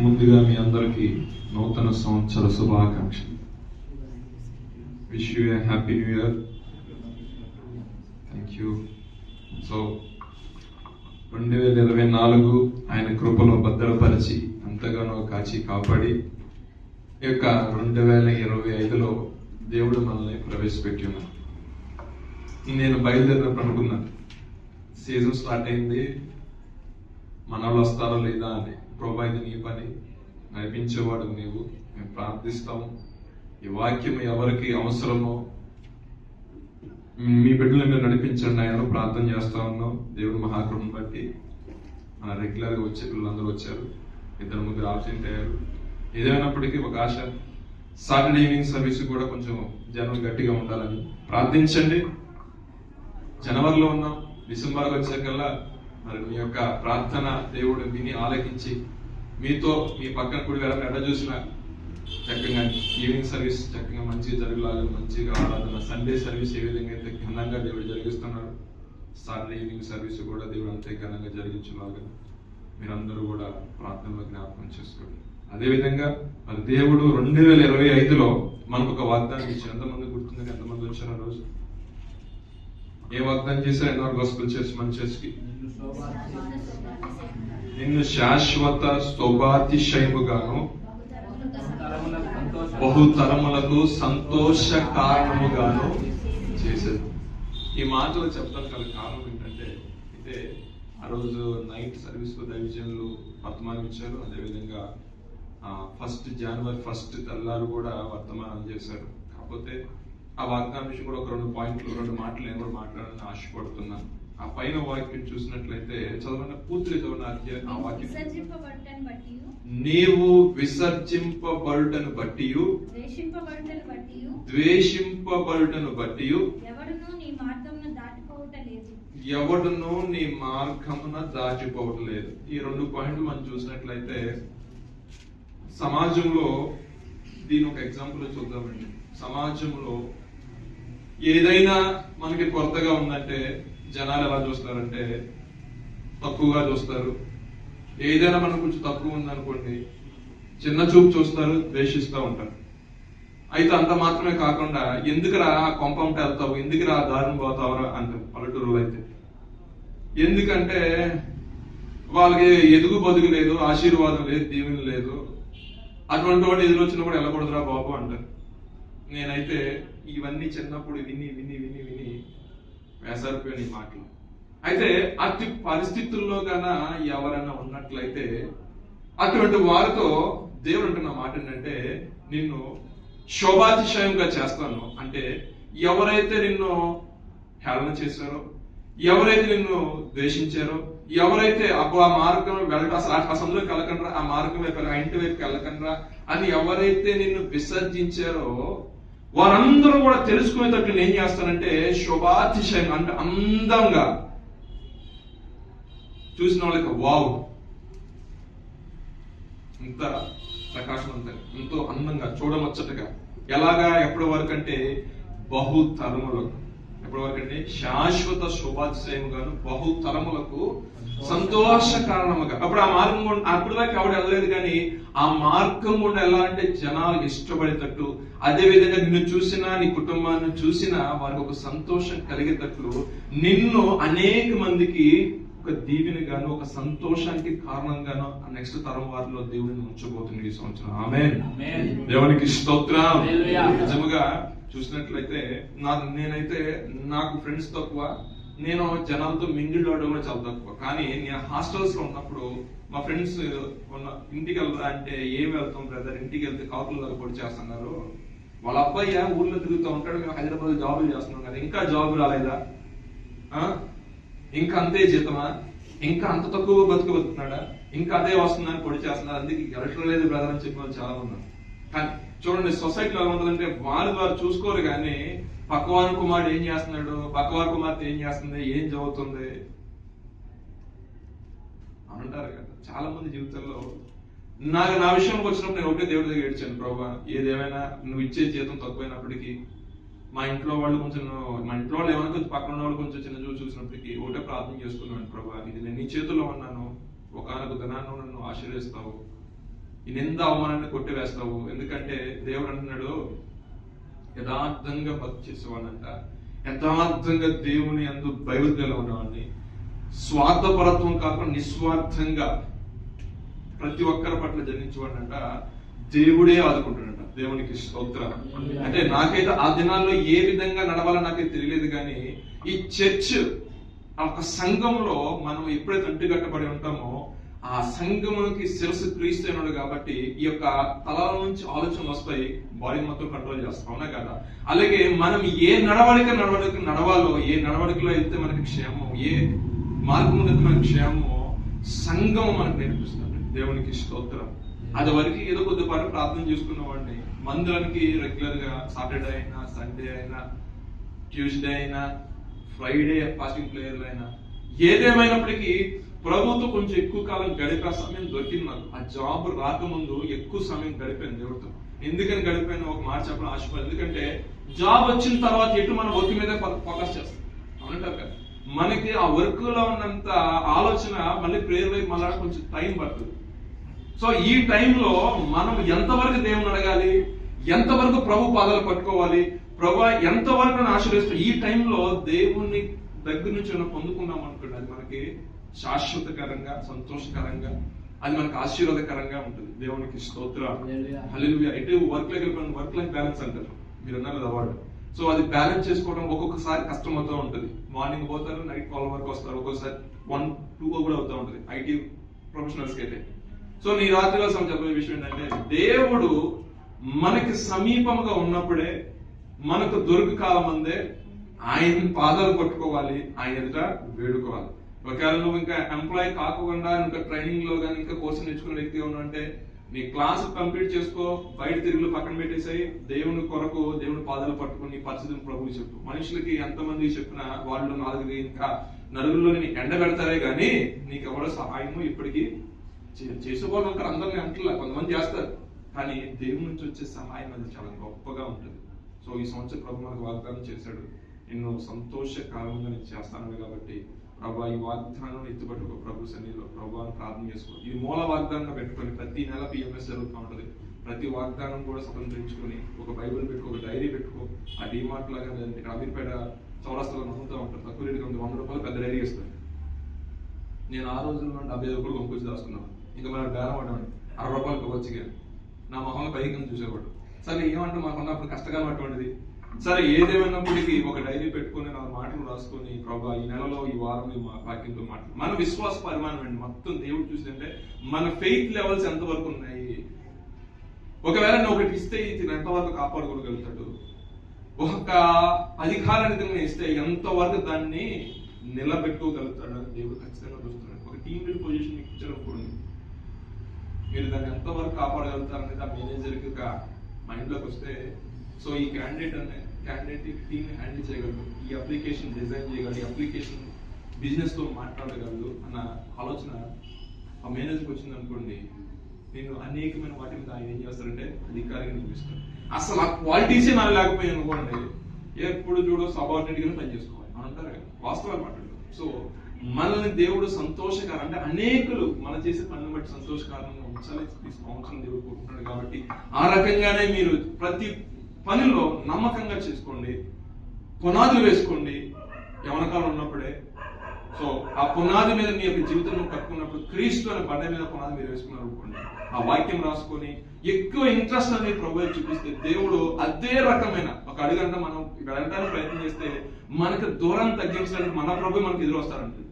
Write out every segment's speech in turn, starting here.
ముందుగా మీ అందరికీ నూతన సంవత్సర శుభాకాంక్షలు. Wish you A happy new year. Thank you. So 2024 ఆయన కృపలో భద్రపరిచి ఎంతగానో కాచి కాపాడి ఈ యొక్క 2025లో దేవుడు మనల్ని ప్రవేశపెట్టి ఉన్నాడు. నేను బయలుదేరినప్పుడు అనుకున్నాను, సీజన్ స్టార్ట్ అయింది, మన వాళ్ళు వస్తారో లేదా అని. ప్రభా, ఇది నీ పని, నడిపించేవాడు నీవు, మేము ప్రార్థిస్తాము. ఈ వాక్యం ఎవరికి అవసరమో మీ బిడ్డలు మీరు నడిపించండి ఆయన ప్రార్థన చేస్తా ఉన్నాం. దేవుడు మహాకృపను బట్టి మన రెగ్యులర్గా వచ్చే పిల్లలందరూ వచ్చారు, 2-3 ఆబ్సెంట్ అయ్యారు. ఏదైనప్పటికీ ఒక ఆశ, సాటర్డే ఈవినింగ్ సర్వీస్ కూడా కొంచెం జనం గట్టిగా ఉండాలని ప్రార్థించండి. జనవరిలో ఉన్నాం, డిసెంబర్కి వచ్చాకల్లా మరి మీ యొక్క ప్రార్థన దేవుడు విని ఆలకించి మీతో మీ పక్కన కూడా ఎడ చూసినా చక్కగా ఈవినింగ్ సర్వీస్ చక్కగా మంచిగా జరగలాగా, మంచిగా ఆరాధన, సండే సర్వీస్ ఏ విధంగా అయితే ఘనంగా దేవుడు జరిగిస్తున్నాడు, సాటర్డే ఈవినింగ్ సర్వీస్ కూడా దేవుడు అంతే ఘనంగా జరిగించేలాగా మీరందరూ కూడా ప్రార్థనలో జ్ఞాపకం చేసుకోండి. అదేవిధంగా మరి దేవుడు 2025లో మనకు ఒక వాగ్దానం ఇచ్చారు. ఎంతమంది గుర్తుంది? ఎంతమంది వచ్చారు ఆ రోజు? ఏ వాగ్దానం చేశారు? ఎన్నో గాస్పెల్ చర్చ్, మన చర్చ్కి నిన్ను శాశ్వత స్తోభాతిశయముగాను బహుతరములకు సంతోష కారణముగాను చేసేది. ఈ మాటలు చెప్తాను గల కారణం ఏంటంటే, అయితే ఆ రోజు నైట్ సర్వీస్ లో దైవజనులు వర్తమానం ఇచ్చారు. అదేవిధంగా 1 జనవరి 1 తెల్లారు కూడా వర్తమానం చేశారు. కాకపోతే ఆ వాగ్దానం విషయం కూడా ఒక 2 మాటలు నేను కూడా మాట్లాడాలని ఆశపడుతున్నాను. ఆ పైన వాక్యం చూసినట్లయితే చదవన పూర్తిగా చదవన ఆ వాక్యం, నీవు విసర్జింపబడుటను బట్టి ద్వేషింపబడుటను బట్టి ఎవడును నీ మార్గమున దాటిపోవట్లేదు. ఈ 2 పాయింట్లు మనం చూసినట్లయితే సమాజంలో దీని ఒక ఎగ్జాంపుల్ చూద్దామండి. సమాజంలో ఏదైనా మనకి కొత్తగా ఉందంటే జనాలు ఎలా చూస్తారంటే తక్కువగా చూస్తారు. ఏదైనా మనకు కొంచెం తక్కువ ఉందనుకోండి చిన్న చూపు చూస్తారు, ద్వేషిస్తూ ఉంటారు. అయితే అంత మాత్రమే కాకుండా ఎందుకురా కొంపంట వెళ్తావు, ఎందుకురా దారుణ పోతావురా అంటారు పల్లెటూరులో అయితే. ఎందుకంటే వాళ్ళకి ఎదుగు బదుగు లేదు, ఆశీర్వాదం లేదు, దీవెన లేదు. అటువంటి వాడు ఎదురొచ్చినా కూడా వెళ్ళకూడదురా బాబు అంటారు. నేనైతే ఇవన్నీ చిన్నప్పుడు విని విని విని విని వేసారిపోయిన ఈ మాటలు. అయితే అతి పరిస్థితుల్లో కన్నా ఎవరైనా ఉన్నట్లయితే అటువంటి వారితో దేవుడు అంటున్న మాట ఏంటంటే, నిన్ను శోభాతిశయంగా చేస్తాను. అంటే ఎవరైతే నిన్ను హేళన చేశారో, ఎవరైతే నిన్ను ద్వేషించారో, ఎవరైతే ఆ మార్గం వెళ్ళక అసలు సందులోకి వెళ్ళకండ్రా, ఆ మార్గం వైపు ఆ ఇంటి వైపు వెళ్ళకండ్రా అని ఎవరైతే నిన్ను విసర్జించారో వారందరూ కూడా తెలుసుకునేటట్లు నేను ఏం చేస్తానంటే శోభాతిశయం, అంటే అందంగా చూసిన వాళ్ళకి వావ్, ఇంత ప్రకాశవంతంగా, ఎంతో అందంగా, చూడముచ్చటగా. ఎలాగా? ఎప్పటి వరకు అంటే బహుతరములకు. ఎప్పటి వరకు అంటే శాశ్వత శోభాతిశయముగాను బహుతరములకు సంతోష కారణముగా. అప్పుడు ఆ మార్గం గుండా అప్పుడు దాకా ఎవడు వెళ్ళలేదు, కానీ ఆ మార్గం గుండా వెళ్ళాలంటే జనాలు ఇష్టపడేటట్టు, అదే విధంగా నిన్ను చూసినా నీ కుటుంబాన్ని చూసినా వారికి ఒక సంతోషం కలిగేటట్లు నిన్ను అనేక మందికి ఒక దీవెనగాను, ఒక సంతోషానికి కారణంగాను నెక్స్ట్ తరం వారిలో దేవుడిని ఉంచబోతుంది ఈ సంవత్సరం. ఆమేన్. దేవునికి స్తోత్రం. నిజముగా చూసినట్లయితే నేనైతే నాకు ఫ్రెండ్స్ తక్కువ, నేను జనాలతో మింగిల్ అవడం కూడా చాలా తక్కువ. కానీ నేను హాస్టల్స్ లో ఉన్నప్పుడు మా ఫ్రెండ్స్ ఇంటికి వెళ్తా అంటే ఏం వెళ్తాం బ్రదర్, ఇంటికి వెళ్తే కాకులు పొడి చేస్తున్నారు, వాళ్ళ అబ్బాయి ఊర్లో తిరుగుతూ ఉంటాడు, మేము హైదరాబాద్ జాబులు చేస్తున్నాం కదా, ఇంకా జాబ్ రాలేదా, ఇంకా అంతే జీతమా, ఇంకా అంత తక్కువ బతుకుతున్నాడా, ఇంకా అదే వస్తుందని పొడి చేస్తున్నారు, అందుకే గెలటం లేదు బ్రదర్ అని చెప్పి చాలా ఉన్నారు. కానీ చూడండి సొసైటీలో ఎలా ఉంటుందంటే వారు చూసుకోరు, కానీ పక్కవారి కుమారుడు ఏం చేస్తున్నాడు, పక్కవారి కుమార్తె ఏం చేస్తుంది, ఏం చదువుతుంది అంటారు కదా. చాలా మంది జీవితంలో నా విషయంలోకి వచ్చినప్పుడు నేను ఒకటే దేవుడి దగ్గర ఏడ్చాను, ప్రభా ఏదేమైనా నువ్వు ఇచ్చే జీతం తక్కువైనప్పటికీ మా ఇంట్లో వాళ్ళు ఏమైనా కొంచెం పక్కన వాళ్ళు కొంచెం చిన్న చూసినప్పటికీ ఒకటే ప్రార్థన చేసుకున్నాను, ప్రభా ఇది నేను నీ చేతుల్లో ఉన్నాను, ఒకనొక దినాన్ని నన్ను ఆశీర్వదిస్తావు, ఈ నింద అవమానాన్ని కొట్టివేస్తావు. ఎందుకంటే దేవుడు అంటున్నాడు, యథార్థంగా భక్తి చేసేవాడంట, యథార్థంగా దేవుని యందు భయభక్తులు ఉన్నవాడిని, స్వార్థపరత్వం కాకుండా నిస్వార్థంగా ప్రతి ఒక్కరి పట్ల జనించేవాడంట దేవుడే ఆదుకుంటాడంట. దేవునికి స్తోత్రం. అంటే నాకైతే ఆ దినాల్లో ఏ విధంగా నడవాలో నాకైతే తెలియలేదు, కానీ ఈ చర్చ్ ఒక సంఘంలో మనం ఎప్పుడైతే అంటుకట్టబడి ఉంటామో ఆ సంఘమునికి శిరస్సు క్రీస్తు అయినాడు కాబట్టి ఈ యొక్క తలాల నుంచి ఆలోచనలు వస్తాయి, బాడీ మొత్తం కంట్రోల్ చేస్తాం, అవునా కదా? అలాగే మనం ఏ నడవాలో, ఏ నడవడికలో అయితే మనకి క్షేమం, ఏ మార్గంలో అయితే మనకి క్షేమమో సంఘం మనకు నేర్పిస్తుంది. దేవునికి స్తోత్రం. అది వరకు ఏదో కొద్దిపాటు ప్రార్థన చేసుకున్నవాడిని మందిరానికి రెగ్యులర్ గా సాటర్డే అయినా, సండే అయినా, ట్యూస్డే అయినా, ఫ్రైడే ఫాస్టింగ్ ప్రేయర్లు అయినా, ఏదేమైనప్పటికీ ప్రభుత్వం కొంచెం ఎక్కువ కాలం గడిపే సమయం దొరికింది నాకు. ఆ జాబ్ రాకముందు ఎక్కువ సమయం గడిపాను దేవుడితో. ఎందుకని గడిపాను ఒక మాట చెప్పడం ఆశపడి, ఎందుకంటే జాబ్ వచ్చిన తర్వాత ఎటు మన వర్క్ మీద ఫోకస్ చేస్తాం, అవునంటారు కదా? మనకి ఆ వర్క్ లో ఉన్నంత ఆలోచన మళ్ళీ ప్రేయర్ వైపు మళ్ళీ కొంచెం టైం పడుతుంది. సో ఈ టైంలో మనం ఎంతవరకు దేవుని అడగాలి, ఎంతవరకు ప్రభు పాదాలు పట్టుకోవాలి, ప్రభు ఎంతవరకు ఆశీర్వదిస్తాం, ఈ టైంలో దేవుణ్ణి దగ్గర నుంచి మనం పొందుకున్నాం అనుకోండి, అది మనకి శాశ్వతకరంగా, సంతోషకరంగా, అది మనకు ఆశీర్వాదకరంగా ఉంటుంది. దేవునికి స్తోత్రం. హల్లెలూయా. ఇటు వర్క్ లైఫ్ బ్యాలెన్స్ అంటారు, మీరు అన్నారు అవార్డు. సో అది బ్యాలెన్స్ చేసుకోవడం ఒక్కొక్కసారి కష్టం అవుతూ ఉంటుంది. మార్నింగ్ పోతారు, నైట్ 12 వరకు వస్తారు, ఒక్కొక్కసారి 1-2 కూడా అవుతూ ఉంటుంది ఐటీ ప్రొఫెషనల్స్ కి అయితే. సో నీ రాత్రిలో చెప్పే విషయం ఏంటంటే, దేవుడు మనకి సమీపంగా ఉన్నప్పుడే, మనకు దొరుకు కాలం అందే ఆయన పాదాలు పట్టుకోవాలి, ఆయన ఎదుట వేడుకోవాలి. ఒకవేళ నువ్వు ఇంకా ఎంప్లాయ్ కాకుండా ఇంకా ట్రైనింగ్ లో కానీ ఇంకా కోర్సు నేర్చుకున్న వ్యక్తి ఉన్నంటే నీ క్లాస్ కంప్లీట్ చేసుకో, బయట తిరుగులు పక్కన పెట్టేసాయి, దేవుని కొరకు దేవుని పాదాలు పట్టుకుని పరిస్థితిని ప్రభువు చెప్పు. మనుషులకి ఎంతమంది చెప్పినా వాళ్ళు 4 ఇంకా నలుగురిలో నీకు ఎండ పెడతారే గానీ నీకు ఎవరో సహాయము ఇప్పటికీ చేసుకోవాలి. అందరినీ అంటలా, కొంతమంది చేస్తారు, కానీ దేవుని నుంచి వచ్చే సహాయం అది చాలా గొప్పగా ఉంటుంది. సో ఈ సంవత్సరం ప్రభు మనకు వాగ్దానం చేశాడు, ఎన్నో సంతోషకరంగా నేను చేస్తాను కాబట్టి ప్రభా ఈ వాగ్దానం ఎత్తుపట్టుకో, ప్రభు సన్నిధిలో ప్రభావం ప్రార్థన చేసుకో. ఈ మూల వాగ్దానంగా పెట్టుకొని ప్రతి నెల PMS జరుగుతూ ఉంటుంది. ప్రతి వాగ్దానం కూడా స్వతంత్రించుకొని ఒక బైబిల్ పెట్టుకో, ఒక డైరీ పెట్టుకో. ఆ డిమార్ట్ లాగా అమీర్పేట చౌరస్తాలో నమ్ముతూ ఉంటారు, తక్కువ రేటుగా ఉంది, 100 రూపాయలు పెద్ద డైరీ ఇస్తాను. నేను ఆ రోజుల్లో 75 రూపాయలు కొనుక్కొచ్చి దాచుకున్నాను. ఇంకా మన బేరం పడ్డామండి 60 రూపాయలు కొవ్వొచ్చిగా నా మొహంలో పైకి చూసేవాడు. సరే ఏమంటే మాకున్నప్పుడు కష్టకాలం అటువంటిది. సరే ఏదేమైనప్పటికీ ఒక డైరీ పెట్టుకుని 4 మాటలు రాసుకొని, ప్రభా ఈ నెలలో ఈ వారం మా వాక్యంతో మాటలు, మన విశ్వాస పరిమాణం అండి మొత్తం దేవుడు చూసిందంటే మన ఫెయిత్ లెవెల్స్ ఎంతవరకు ఉన్నాయి. ఒకవేళ నువ్వు ఒకటి ఇస్తే ఇది ఎంతవరకు కాపాడుకోగలుగుతాడు, ఒక అధికారాన్ని ఇస్తే ఎంతవరకు దాన్ని నిలబెట్టుకోగలుగుతాడు అని దేవుడు ఖచ్చితంగా చూస్తున్నాడు. ఒక టీమ్ లీడ్ పొజిషన్ మీకు ఇచ్చారనుకోండి, మీరు దాన్ని ఎంతవరకు కాపాడగలుగుతారనేది ఆ మేనేజర్కి ఒక మైండ్ లోకి వస్తే, సో ఈ క్యాండిడేట్ టీమ్ హ్యాండిల్ చేయగలరు, ఈ అప్లికేషన్ డిజైన్ చేయగలరు, ఈ అప్లికేషన్ బిజినెస్ తో మాట్లాడగలరు అన్న ఆలోచన ఆ మేనేజర్కి వచ్చింది అనుకోండి, నేను అనేకమైన వాటి మీద ఆయన ఏం చేస్తారంటే అధికారిగా నియమిస్తాను. అసలు ఆ క్వాలిటీసే నాకు లేకపోయాయి అనుకోండి, ఎప్పుడు చూడో సబార్డినేట్ గానే పని చేసుకోవాలి అంటారు కదా, వాస్తవాలు మాట్లాడతారు. సో మనల్ని దేవుడు సంతోషకరం అంటే అనేకులు మనం చేసే పనులను బట్టి సంతోషకరంగా ఉంచాలి ఈ సంవత్సరం దేవుడు కోరుకుంటున్నాడు. కాబట్టి ఆ రకంగానే మీరు ప్రతి పనిలో నమ్మకంగా చేసుకోండి, పునాదులు వేసుకోండి యవనకాలం ఉన్నప్పుడే. సో ఆ పునాది మీద మీ యొక్క జీవితం కట్టుకున్నప్పుడు క్రీస్తు అనే బండ మీద పునాది మీరు వేసుకున్నారు అనుకోండి, ఆ వాక్యం రాసుకొని ఎక్కువ ఇంట్రెస్ట్ అనేది ప్రభు చూపిస్తే దేవుడు అదే రకమైన ఒక అడుగంట మనం వెళ్ళడానికి ప్రయత్నం చేస్తే మనకు దూరం తగ్గించడానికి మన ప్రభు మనకు ఎదురు వస్తారంటే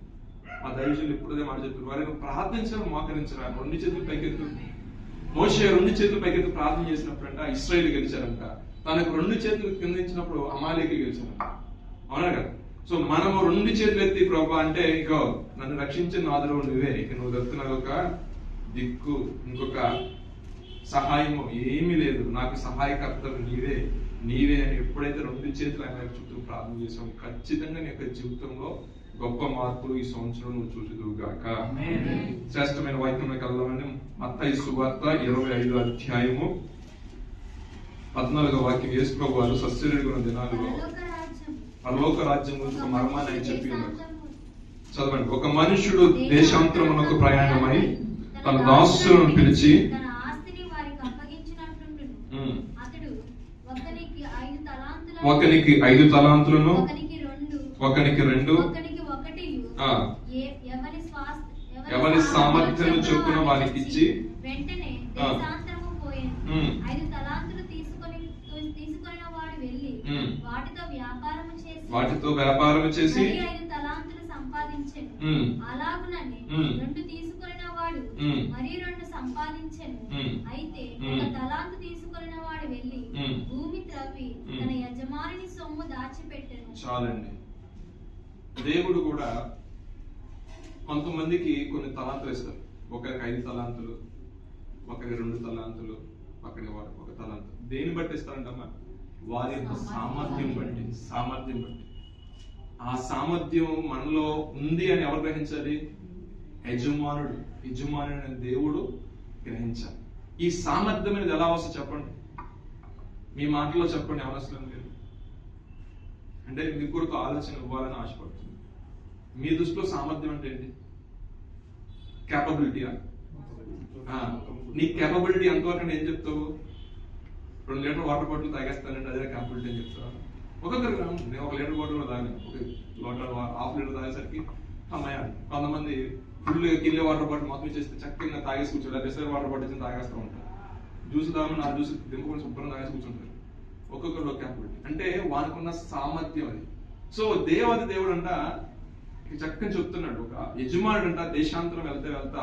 ఆ దైవజనులు ఎప్పుడైతే మాట చెప్తారు, వారిని ప్రార్థించడం మోకరించరా, 2 చేతులు పైకెత్తు. మోషే 2 చేతులు పైకెత్తు ప్రార్థన చేసినప్పుడంట ఇశ్రాయేల్ గెలిచారంట, తనకు 2 చేతులు కిందించినప్పుడు అమాలేకీయులు గెలిచారంట, అవునా కదా? సో మనము 2 చేతులు ఎత్తి ప్రభు అంటే ఇక నన్ను రక్షించిన నాదుడు నువ్వే, ఇక నువ్వు దొరుకుతున్న ఒక దిక్కు, ఇంకొక సహాయము ఏమీ లేదు, నాకు సహాయకర్తలు నీవే అని ఎప్పుడైతే 2 చేతులు ఆయన చుట్టూ ప్రార్థన చేసాం, ఖచ్చితంగా నీ యొక్క జీవితంలో గొప్ప మార్పులు ఈ సంవత్సరం నువ్వు చూసిదువుగాక. శ్రేష్టమైన వాక్యంలోకి వెళ్దామని మత్తయి సువార్త 25వ అధ్యాయము 14వ వాక్యం. యేసు ప్రభువు వారు సస్యరుడున్న దినాలలో పరలోక రాజ్యం గురించి ఒక మర్మాన్ని ఆయన చెప్పి ఉన్నారు. చదవండి. ఒక మనుషుడు దేశాంతరమునకు ప్రయాణమై తన దాసులను పిలిచి అతడు ఒకనికి 5 తలాంతులను, ఒకనికి 5 తలాంతులను, ఒకనికి 2, ఒకనికి 1 ఎవరి సామర్థ్యం చొప్పున వారికి ఇచ్చి వెంటనే దేశాంతరము పోయెను. 5 తలాంతులు తీసుకొని వాడు వెళ్ళి వాటితో వ్యాపారము చేసి 5 తలాంతులు సంపాదించెను. అలాగుననే 2 తీసుకొనిన వాడు మరి 2 సంపాదించెను. అయితే 1 తలాంతు తీసుకొనిన వాడు వెళ్ళి భూమి త్రవ్వి తన యజమానుని సొమ్ము దాచిపెట్టెను. చాలండి. దేవుడు కూడా కొంతమందికి కొన్ని తలాంతులు ఇస్తారు. ఒకరికి 5 తలాంతులు, ఒకరికి 2 తలాంతులు, ఒకరికి 1 తలాంతు. దేని బట్టి ఇస్తారంటమ్మా? వారి యొక్క సామర్థ్యం బట్టి. ఆ సామర్థ్యం మనలో ఉంది అని ఎవరు గ్రహించాలి? యజమానుడు అనే దేవుడు గ్రహించాలి. ఈ సామర్థ్యం అనేది ఎలా వస్తుంది చెప్పండి, మీ మాటలో చెప్పండి. అవసరం లేదు అంటే మీకు కూడా ఒక ఆలోచన ఇవ్వాలని ఆశపడుతుంది. మీ దృష్టిలో సామర్థ్యం అంటే ఏంటి? క్యాపబిలిటీయా? నీ క్యాపబిలిటీ ఎంతవరకు అని ఏం చెప్తావు? 2 లీటర్ వాటర్ బాటిల్ తాగేస్తానంటే అదే క్యాపబిలిటీ అని చెప్తావా? ఒక్కొక్కరు నేను 1 లీటర్ బాటిల్ తాగాను, 1 లీటర్ హాఫ్ లీటర్ తాగేసరికి అమ్మాయి. కొంతమంది ఫుల్ కిల్లే వాటర్ బాటిల్ మొత్తం చేస్తే చక్కగా తాగేసి కూర్చోడు. రిసర్వ్ వాటర్ బాటిల్ తాగేస్తూ ఉంటారు. జ్యూస్ తాగమని ఆ జ్యూస్ దింపుకొని శుభ్రంగా తాగేసి కూర్చుంటారు. ఒక్కొక్కరు క్యాపబిలిటీ అంటే వానికున్న సామర్థ్యం అది. సో దేవుడు అంట చక్కని చెప్తున్నాడు. ఒక యజమానుడు అంట దేశాంతరం వెళ్తా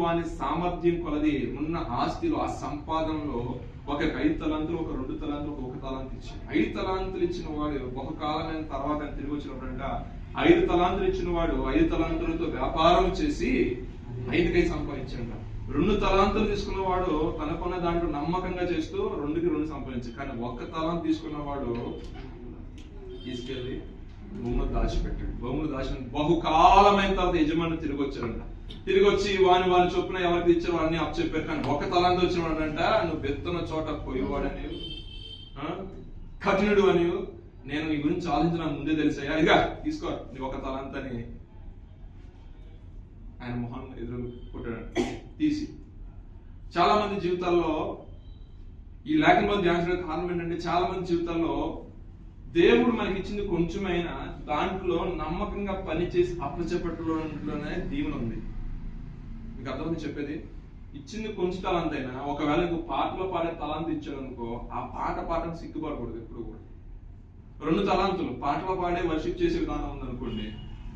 వాని సామర్థ్యం కొలది ఉన్న ఆస్తిలో, ఆ సంపాదనలో ఒక 5 తలాంతులు, ఒక 2 తలాంతులు, ఒక 1 తలాంతు ఇచ్చాడు. 5 తలాంతులు ఇచ్చిన వాడు బహుకాలమైన తర్వాత తిరిగి వచ్చినప్పుడంట 5 తలాంతులు ఇచ్చిన వాడు 5 తలాంతులతో వ్యాపారం చేసి 5 సంపాదించాడు. 2 తలాంతులు తీసుకున్న వాడు తనకున్న దాంట్లో నమ్మకంగా చేస్తూ 2కి 2 సంపాదించాడు. కానీ 1 తలాంతు తీసుకున్న వాడు తీసుకెళ్లి భూములు దాచిపెట్టాడు. భూములు దాచిన బహుకాలమైన తర్వాత యజమాని తిరిగి వచ్చారంట. తిరిగి వచ్చి వాని చొప్పున ఎవరికి ఇచ్చారో అన్ని అప్పచెప్పారు. కానీ 1 తలాంతు వచ్చిన వాడంట, నువ్వు బెత్తన చోట పోయేవాడని, కఠినుడు అని, నేను నీ గురించి ఆలోచించిన ముందే తెలిసాయా, ఇక తీసుకో నీ 1 తలాంతు అని ఆయన మొహం ఎదురు కొట్టాడు తీసి. చాలా మంది జీవితాల్లో ఈ లేఖనం ధ్యానించడానికి కారణం ఏంటంటే, చాలా మంది జీవితాల్లో దేవుడు మనకి ఇచ్చింది కొంచెమైనా దాంట్లో నమ్మకంగా పనిచేసి అప్పచెప్పట్లోనే దీవెన ఉంది. మీకు అర్థమైంది చెప్పేది? ఇచ్చింది కొంచెం తలాంతైనా, ఒకవేళ నువ్వు పాటలో పాడే తలాంతు ఇచ్చాడు అనుకో, ఆ పాటను సిగ్గుపడకూడదు ఎప్పుడు కూడా. 2 తలాంతులు పాటలో పాడే వర్షిప్ చేసే విధానం ఉందనుకోండి,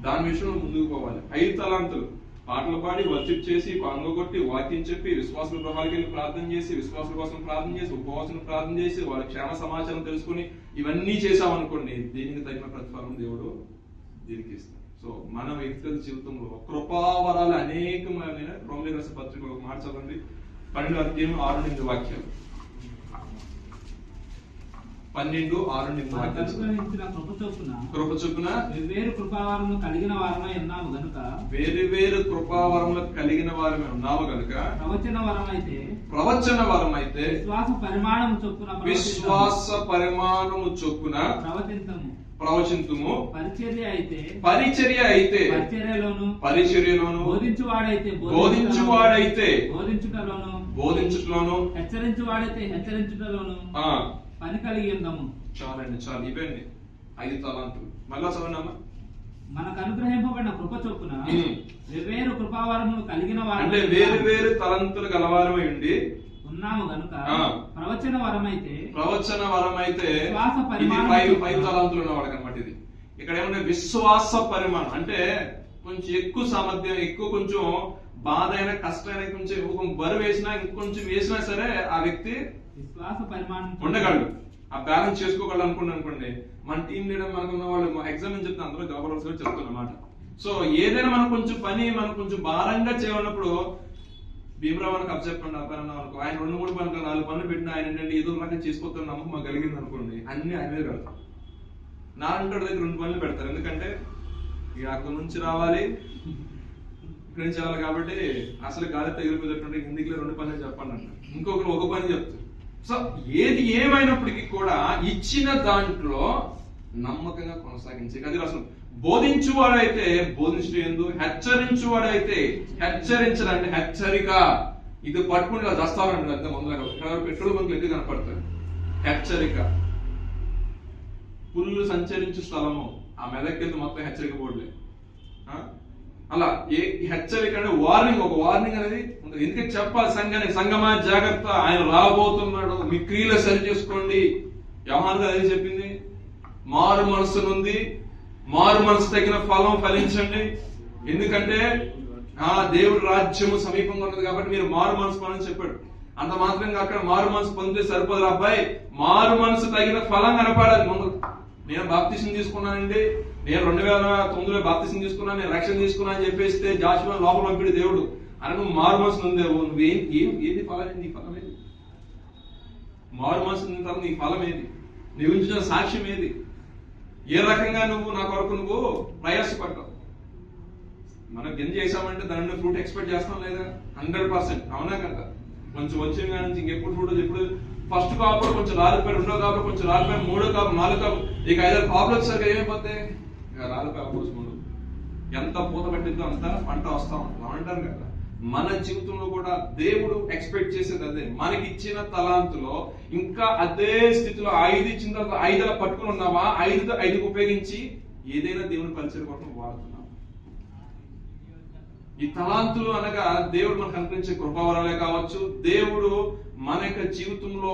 దాని విషయంలో ముందుకు పోవాలి. 5 తలాంతులు పాటలు పాడి వర్షిప్ చేసి, పంగొట్టి, వాక్యం చెప్పి, విశ్వాసుల గృహాలకి వెళ్ళి ప్రార్థన చేసి, విశ్వాసుల కోసం ప్రార్థన చేసి, ఉపవాసం ప్రార్థన చేసి, వాళ్ళ క్షేమ సమాచారం తెలుసుకుని ఇవన్నీ చేసామనుకోండి, దీనికి తగిన ప్రతిఫలం దేవుడు దీనికి ఇస్తాడు. సో మన వ్యక్తిగత జీవితంలో కృపావరాలు అనేకమైన. రోమిలికి రాసిన పత్రిక ఒక మాట చదవండి, 12:6-8 వాక్యాలు. 12:6-8 కృప చొప్పున వేరు కృపావరములు కలిగిన వారమై ఉన్నాము గనుక, వేరు కృపావరములు కలిగిన వారమే ఉన్నాము గనుక, ప్రవచన వరం అయితే విశ్వాస పరిమాణము చొప్పున ప్రవచింతుము. పరిచర్య అయితే పరిచర్యలోను, బోధించువాడైతే బోధించుటలోను, హెచ్చరించుటలోను పని కలిగి ఉందాము. చాలండి, చాలు. ఇవ్వండి 5 తలాంతులు. మళ్ళా చదవనమ్మా. మనకు అనుగ్రహింపబడిన కృప చొప్పున వేరు కృపావరములు కలిగిన వారు, అంటే వేరు తలంతులు గలవారమై ఉండి ఉన్నాము గనుక, ప్రవచన వరమైతే 5 తలాంతులు ఉన్నవాడు అనమాట. ఇది ఇక్కడ ఏమంటే విశ్వాస పరిమాణం అంటే కొంచెం ఎక్కువ సామర్థ్యం, ఎక్కువ కొంచెం బాధ అయినా కష్టమైన, కొంచెం బరువు వేసినా ఇంకొంచెం వేసినా సరే ఆ వ్యక్తి విశ్వాస పరిమాణం ఉండగలడు, ఆ బ్యాలెన్స్ చేసుకోగలడు అనుకోండి. మన టీం లీడర్ మనకున్న వాళ్ళు ఎగ్జామ్ అని చెప్తే అందరూ గవర్నర్స్ కూడా చెప్తున్నమాట. సో ఏదైనా మనం కొంచెం పని మనం కొంచెం భారంగా చేయాలన్నప్పుడు భీమరావు అని కప్ చెప్పండి అబ్బాయి అనుకో, ఆయన 2-3 పనులు 4 పనులు పెట్టిన ఆయన ఏంటంటే ఏదో రకంగా చేసుకోవద్దని నమ్మకం మాకు కలిగింది అనుకోండి, అన్ని ఆయన మీద పెడతాం. నాలుగు దగ్గర 2 పనులు పెడతారు, ఎందుకంటే ఇక అక్కడి నుంచి రావాలి, ఇక్కడి నుంచి రావాలి కాబట్టి అసలు గాలి తగిలిపోయేటటువంటి హిందీలో 2 పనులు చెప్పండి అంటారు, ఇంకొకరు 1 పని చెప్తారు. సో ఏది ఏమైనప్పటికీ కూడా ఇచ్చిన దాంట్లో నమ్మకంగా కొనసాగించే అది అసలు. బోధించువాడైతే బోధించడం ఎందు, హెచ్చరించువాడైతే హెచ్చరించాలంటే హెచ్చరిక, ఇది పట్టుకుని ఇలా చేస్తారండి అంతే ముందర పెట్రోల్ బంకులు ఎక్కువ కనపడతాయి. హెచ్చరిక, పుల్లు సంచరించు స్థలము, ఆ మెదక్కి మొత్తం హెచ్చరిక బోర్డులే. అలా ఏ హెచ్చరిక అంటే వార్నింగ్, ఒక వార్నింగ్ అనేది ఉంటుంది. ఎందుకంటే చెప్పాలి సంఘానికి, సంఘమా జాగ్రత్త, ఆయన రాబోతున్నాడు, మీ క్రియలు సరి చేసుకోండి. యోహాను అదే చెప్పింది, మారు మనసు నుండి మారు మనసు తగిన ఫలం ఫలించండి. ఎందుకంటే దేవుడి రాజ్యము సమీపంగా ఉన్నది కాబట్టి మీరు మారు మనసు పొందని చెప్పాడు. అంత మాత్రంగా అక్కడ మారు మనసు పొందితే సరిపోదు అబ్బాయి, మారు మనసు తగిన ఫలం కనపడాలి ముందు. నేను బాప్తిసం తీసుకున్నానండి, నేను 2009లో బాప్తిసం తీసుకున్నాను, నేను రక్షణ తీసుకున్నా అని చెప్పేస్తే జాషువా లోపల పంపిడు దేవుడు అని నువ్వు మారు మనసు ఉంది. ఏది ఫలం, నీ ఫలం ఏది? మారు మనసు ఉన్న తర్వాత నీ ఫలం ఏది? నీ ఉంచిన సాక్ష్యం ఏది? ఏ రకంగా నువ్వు నా కొరకు నువ్వు ప్రయాసపడ్డావు? మనం గింజ చేసామంటే దాని నుండి ఫ్రూట్ ఎక్స్పెక్ట్ చేస్తాం లేదా? 100%. అవునా కదా? కొంచెం వచ్చిన కానీ నుంచి ఇంకెప్పుడు ఫ్రూట్, ఎప్పుడు ఫస్ట్ కాపులో కొంచెం రాలిపోయి, రెండో కాపులో కొంచెం రాలిపోయి, మూడో కాపు, నాలుగు కాపు, ఇక 5-6 కాపులు వచ్చేసరికి ఏమైపోతాయి? ఇక రాలిపోయి ముందు ఎంత పూత పట్టిద్దో అంత పంట వస్తా ఉంటాం అంటారు కదా. మన జీవితంలో కూడా దేవుడు ఎక్స్పెక్ట్ చేసేది అదే. మనకిచ్చిన తలాంతులో ఇంకా అదే స్థితిలో 5 ఇచ్చిన తర్వాత 5 అలా పట్టుకుని ఉన్నావా? 5కి ఉపయోగించి ఏదైనా దేవుని పరిచయం కోసం వాడుతున్నావా? ఈ తలాంతులు అనగా దేవుడు మనకు కనిపించే కృపావరాలే కావచ్చు, దేవుడు మన యొక్క జీవితంలో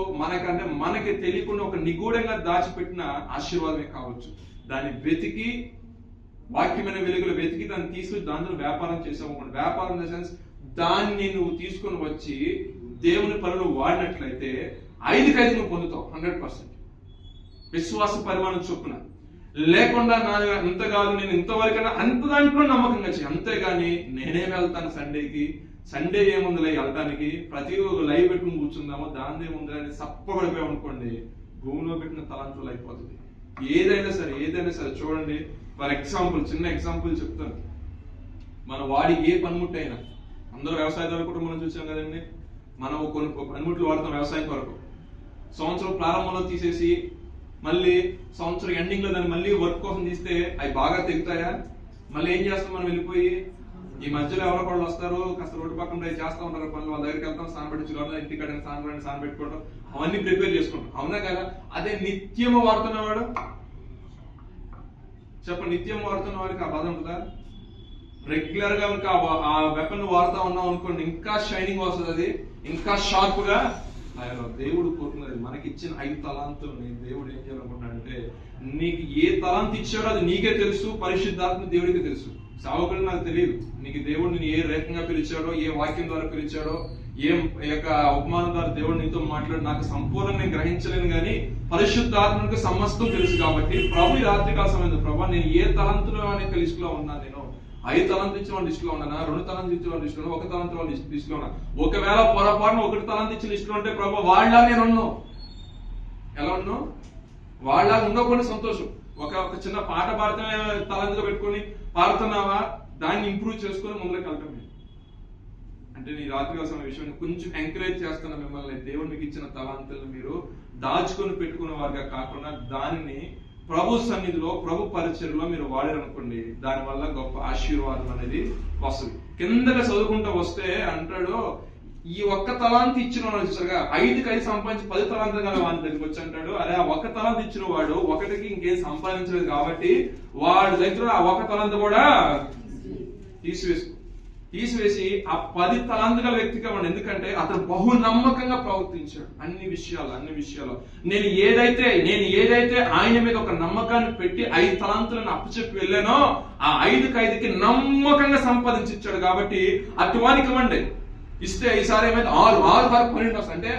మనకి తెలియకుండా ఒక నిగూఢంగా దాచిపెట్టిన ఆశీర్వాదమే కావచ్చు. దాన్ని వెతికి, వాక్యమైన వెలుగులో వెతికి దాన్ని తీసుకుని దాంట్లో వ్యాపారం చేసాము. వ్యాపారం ఇన్ ద సెన్స్ దాన్ని నువ్వు తీసుకుని వచ్చి దేవుని పనులు వాడినట్లయితే 5కి నువ్వు పొందుతావు 100%. విశ్వాస పరిమాణం చొప్పున లేకుండా ఇంత కాదు, నేను ఇంతవరకైనా అంత దాంట్లో నమ్మకంగా చేయి. అంతేగాని నేనే వెళ్తాను సండేకి, సండే ఏముందిలే వెళ్ళటానికి, ప్రతి లైవ్ పెట్టుకుని కూర్చుందామో దాని ఏముందిలే అని సప్పబడిపోయాం అనుకోండి, భూమిలో పెట్టిన తలాంతులు అయిపోతుంది. ఏదైనా సరే చూడండి. ఫర్ ఎగ్జాంపుల్, చిన్న ఎగ్జాంపుల్ చెప్తాను. మన వాడి ఏ పనిముట్టు అయినా, అందరూ వ్యవసాయదారులు కూడా మనం చూసాం కదండి, మనం కొన్ని పనిముట్లు వాడుతాం వ్యవసాయం కొరకు. సంవత్సరం ప్రారంభంలో తీసేసి మళ్ళీ సంవత్సరం ఎండింగ్ లో దాన్ని మళ్ళీ వర్క్ కోసం తీస్తే అవి బాగా తెగుతాయా? మళ్ళీ ఏం చేస్తాం మనం? వెళ్ళిపోయి ఈ మధ్యలో ఎవరో వాళ్ళు వస్తారు, కాస్త రోడ్డు పక్కన చేస్తూ ఉంటారు పనులు, వాళ్ళ దగ్గరికి వెళ్తాం, స్నానం పెట్టించుకోవడం, ఇంటికాడ స్నానం పెట్టుకోవడం, అవన్నీ ప్రిపేర్ చేసుకుంటాం. అవునా కదా? అదే నిత్యము వాడుతున్నవాడు చెప్పండి, నిత్యం వాడుతున్న వాడికి ఆ బాధ ఉంటుందా? రెగ్యులర్ గా ఇంకా ఆ వెపన్ వాడుతా ఉన్నాం అనుకోండి, ఇంకా షైనింగ్ వస్తుంది, అది ఇంకా షార్ప్ గా. దేవుడు కోరుకున్నది మనకి ఇచ్చిన 5 తలాంతులని దేవుడు ఏం చేయాలనుకుంటున్నాడంటే, నీకు ఏ తలాంతు ఇచ్చాడో అది నీకే తెలుసు, పరిశుద్ధాత్మ దేవుడికి తెలుసు. సావుకులు నాకు తెలియదు నీకు దేవుడు నేను ఏ రకంగా పిలిచాడో, ఏ వాక్యం ద్వారా పిలిచాడో, ఏ యొక్క ఉపమానం ద్వారా దేవుడు నీతో మాట్లాడు నాకు సంపూర్ణంగా నేను గ్రహించలేను, కానీ పరిశుద్ధాత్మకు సమస్తం తెలుసు. కాబట్టి ప్రభు రాత్రికాల సమయంలో, ప్రభు నేను ఏ తలంతులో అనే లిస్ట్ లో ఉన్నా, నేను 5 తలంతులు ఇచ్చిన వాళ్ళ లిస్ట్ లో ఉన్నానా, 2 తలంతులు ఇచ్చిన వాళ్ళ లిస్ట్ లో, 1 తలంతుల వాళ్ళ లిస్ట్ లో ఉన్నా? ఒకవేళ పొరపాటున 1 తలంతు ఇచ్చిన లిస్ట్ లో ఉంటే ప్రభు వాళ్ళ నేను ఉన్నాను, ఎలా ఉన్నావు? వాళ్ళ ఉండకపోతే సంతోషం. ఒక చిన్న పాట పాడతానే తలంతుగా పెట్టుకొని పాడుతున్నావా, దాన్ని ఇంప్రూవ్ చేసుకుని ముందుకు వెళ్ళటమే. అంటే నీ రాత్రికాల సమయ విషయాన్ని కొంచెం ఎంకరేజ్ చేస్తున్న మిమ్మల్ని, దేవుడు మీకు ఇచ్చిన తలాంతులను మీరు దాచుకొని పెట్టుకునే వారిగా కాకుండా దానిని ప్రభు సన్నిధిలో, ప్రభు పరిచర్లో మీరు వాడారనుకోండి, దానివల్ల గొప్ప ఆశీర్వాదం అనేది వస్తుంది. కిందగా చదువుకుంటూ వస్తే అంటాడు, ఈ 1 తలాంతు ఇచ్చిన వాడు చూసారుగా, 5కి 5 సంపాదించి 10 తలాంతులు కదా వాడి దగ్గరికి వచ్చి అంటాడు, అరే ఆ 1 తలాంతు ఇచ్చిన వాడు 1కి ఇంకేం సంపాదించలేదు కాబట్టి వాడి దగ్గర ఆ 1 తలాంతు కూడా తీసివేసి ఆ 10 తలాంతుల వ్యక్తిగా ఉండి, ఎందుకంటే అతను బహు నమ్మకంగా ప్రవర్తించాడు అన్ని విషయాలు. నేను ఏదైతే ఆయన మీద ఒక నమ్మకాన్ని పెట్టి 5 తలాంతులను అప్పచెప్పి వెళ్ళానో, ఆ 5కి 5కి నమ్మకంగా సంపాదించాడు. కాబట్టి అటువానికి ఇవ్వండి, ఇస్తే ఈసారి ఏమైతే 6 12 వస్తుంది. అంటే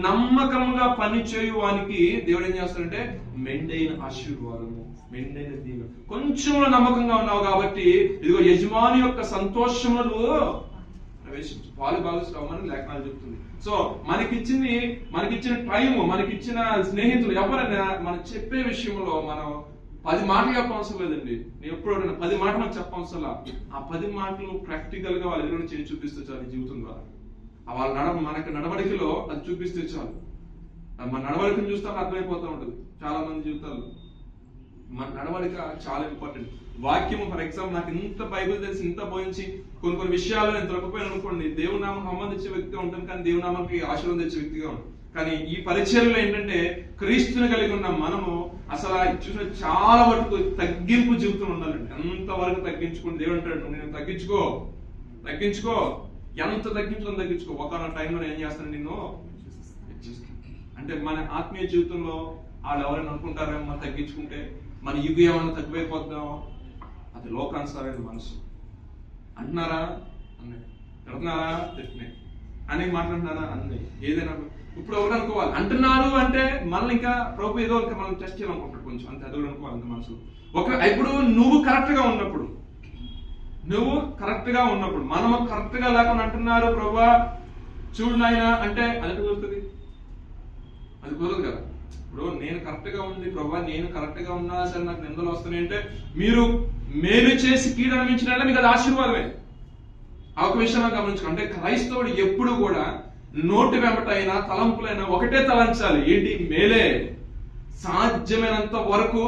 నమ్మకంగా పని చేయువానికి దేవుడు ఏం చేస్తాడంటే మెండైన ఆశీర్వాదము, మెండైన దీవెన. కొంచెంలో నమ్మకంగా ఉన్నావు కాబట్టి ఇదిగో యజమాని యొక్క సంతోషములు ప్రవేశించు, పాలు భాగస్వామని లేఖనాలు చెప్తుంది. సో మనకిచ్చిన టైం, మనకిచ్చిన స్నేహితులు ఎవరైనా మనం చెప్పే విషయంలో మనం 10 మాటలు చెప్పవసరం లేదండి. నేను ఎప్పుడు 10 మాటలు మనకు చెప్పవసరం. ఆ 10 మాటలు ప్రాక్టికల్ గా వాళ్ళ ఎదురు చేసి చూపిస్తే చాలు జీవితం ద్వారా. వాళ్ళ మనకి నడవడికలో అది చూపిస్తే చాలు. మన నడవడికను చూస్తే అర్థమైపోతూ ఉంటుంది చాలా మంది జీవితాల్లో. మన నడవడిక చాలా ఇంపార్టెంట్. వాక్యము ఫర్ ఎగ్జాంపుల్ నాకు ఇంత బైబిల్ తెలిసి ఇంత బోధించి కొన్ని విషయాలు నేను దొరకపోయాను అనుకోండి, దేవుని నామం సంబంధించే వ్యక్తిగా ఉంటాను, కానీ దేవుని నామానికి ఆశీర్వాదం తెచ్చే వ్యక్తిగా ఉంటాను. కానీ ఈ పరిచర్యలో ఏంటంటే క్రీస్తుని కలిగి ఉన్న మనము అసలు చూసిన చాలా వరకు తగ్గింపు జీవితం ఉండాలండి. అంతవరకు తగ్గించుకుని దేవుడు అంటాడు, నేను తగ్గించుకో ఎంత తగ్గించుకో. ఒక టైంలో ఏం చేస్తాను, నిన్ను అంటే మన ఆత్మీయ జీవితంలో వాళ్ళు ఎవరైనా అనుకుంటారేమో తగ్గించుకుంటే మన యుగం ఏమన్నా తగ్గిపోయిపోద్దామో, అది లోకానుసారైన మనసు. అంటున్నారా అన్నయ్య, తిడుతున్నారా తిట్టినాయి అని మాట్లాడుతున్నారా అన్నయ్య, ఏదైనా ఇప్పుడు ఎవరు అనుకోవాలి అంటున్నారు అంటే మనల్ని ఇంకా ప్రభు ఏదో ఇంకా మనం టెస్ట్ చేయాలనుకుంటాడు కొంచెం, అంతే అది కూడా అనుకోవాలి అంత మనసు. ఇప్పుడు నువ్వు కరెక్ట్ గా ఉన్నప్పుడు మనము కరెక్ట్ గా లేకుండా అంటున్నారు ప్రభా చూడు నాయన అంటే అది కుదురుతుంది? అది కుదరదు కదా. ఇప్పుడు నేను కరెక్ట్ గా ఉంది ప్రభా, నేను కరెక్ట్ గా ఉన్నా సరే నాకు నిందలు వస్తున్నాయి అంటే మీరు మేలు చేసి కీడు అనిపించినా మీకు అది ఆశీర్వాదమే. ఆ ఒక విషయం గమనించుకో. అంటే క్రైస్తవుడు ఎప్పుడు కూడా నోటి వెంబటైనా తలంపులైనా ఒకటే తలంచాలి, ఏంటి? మేలే. సాధ్యమైనంత వరకు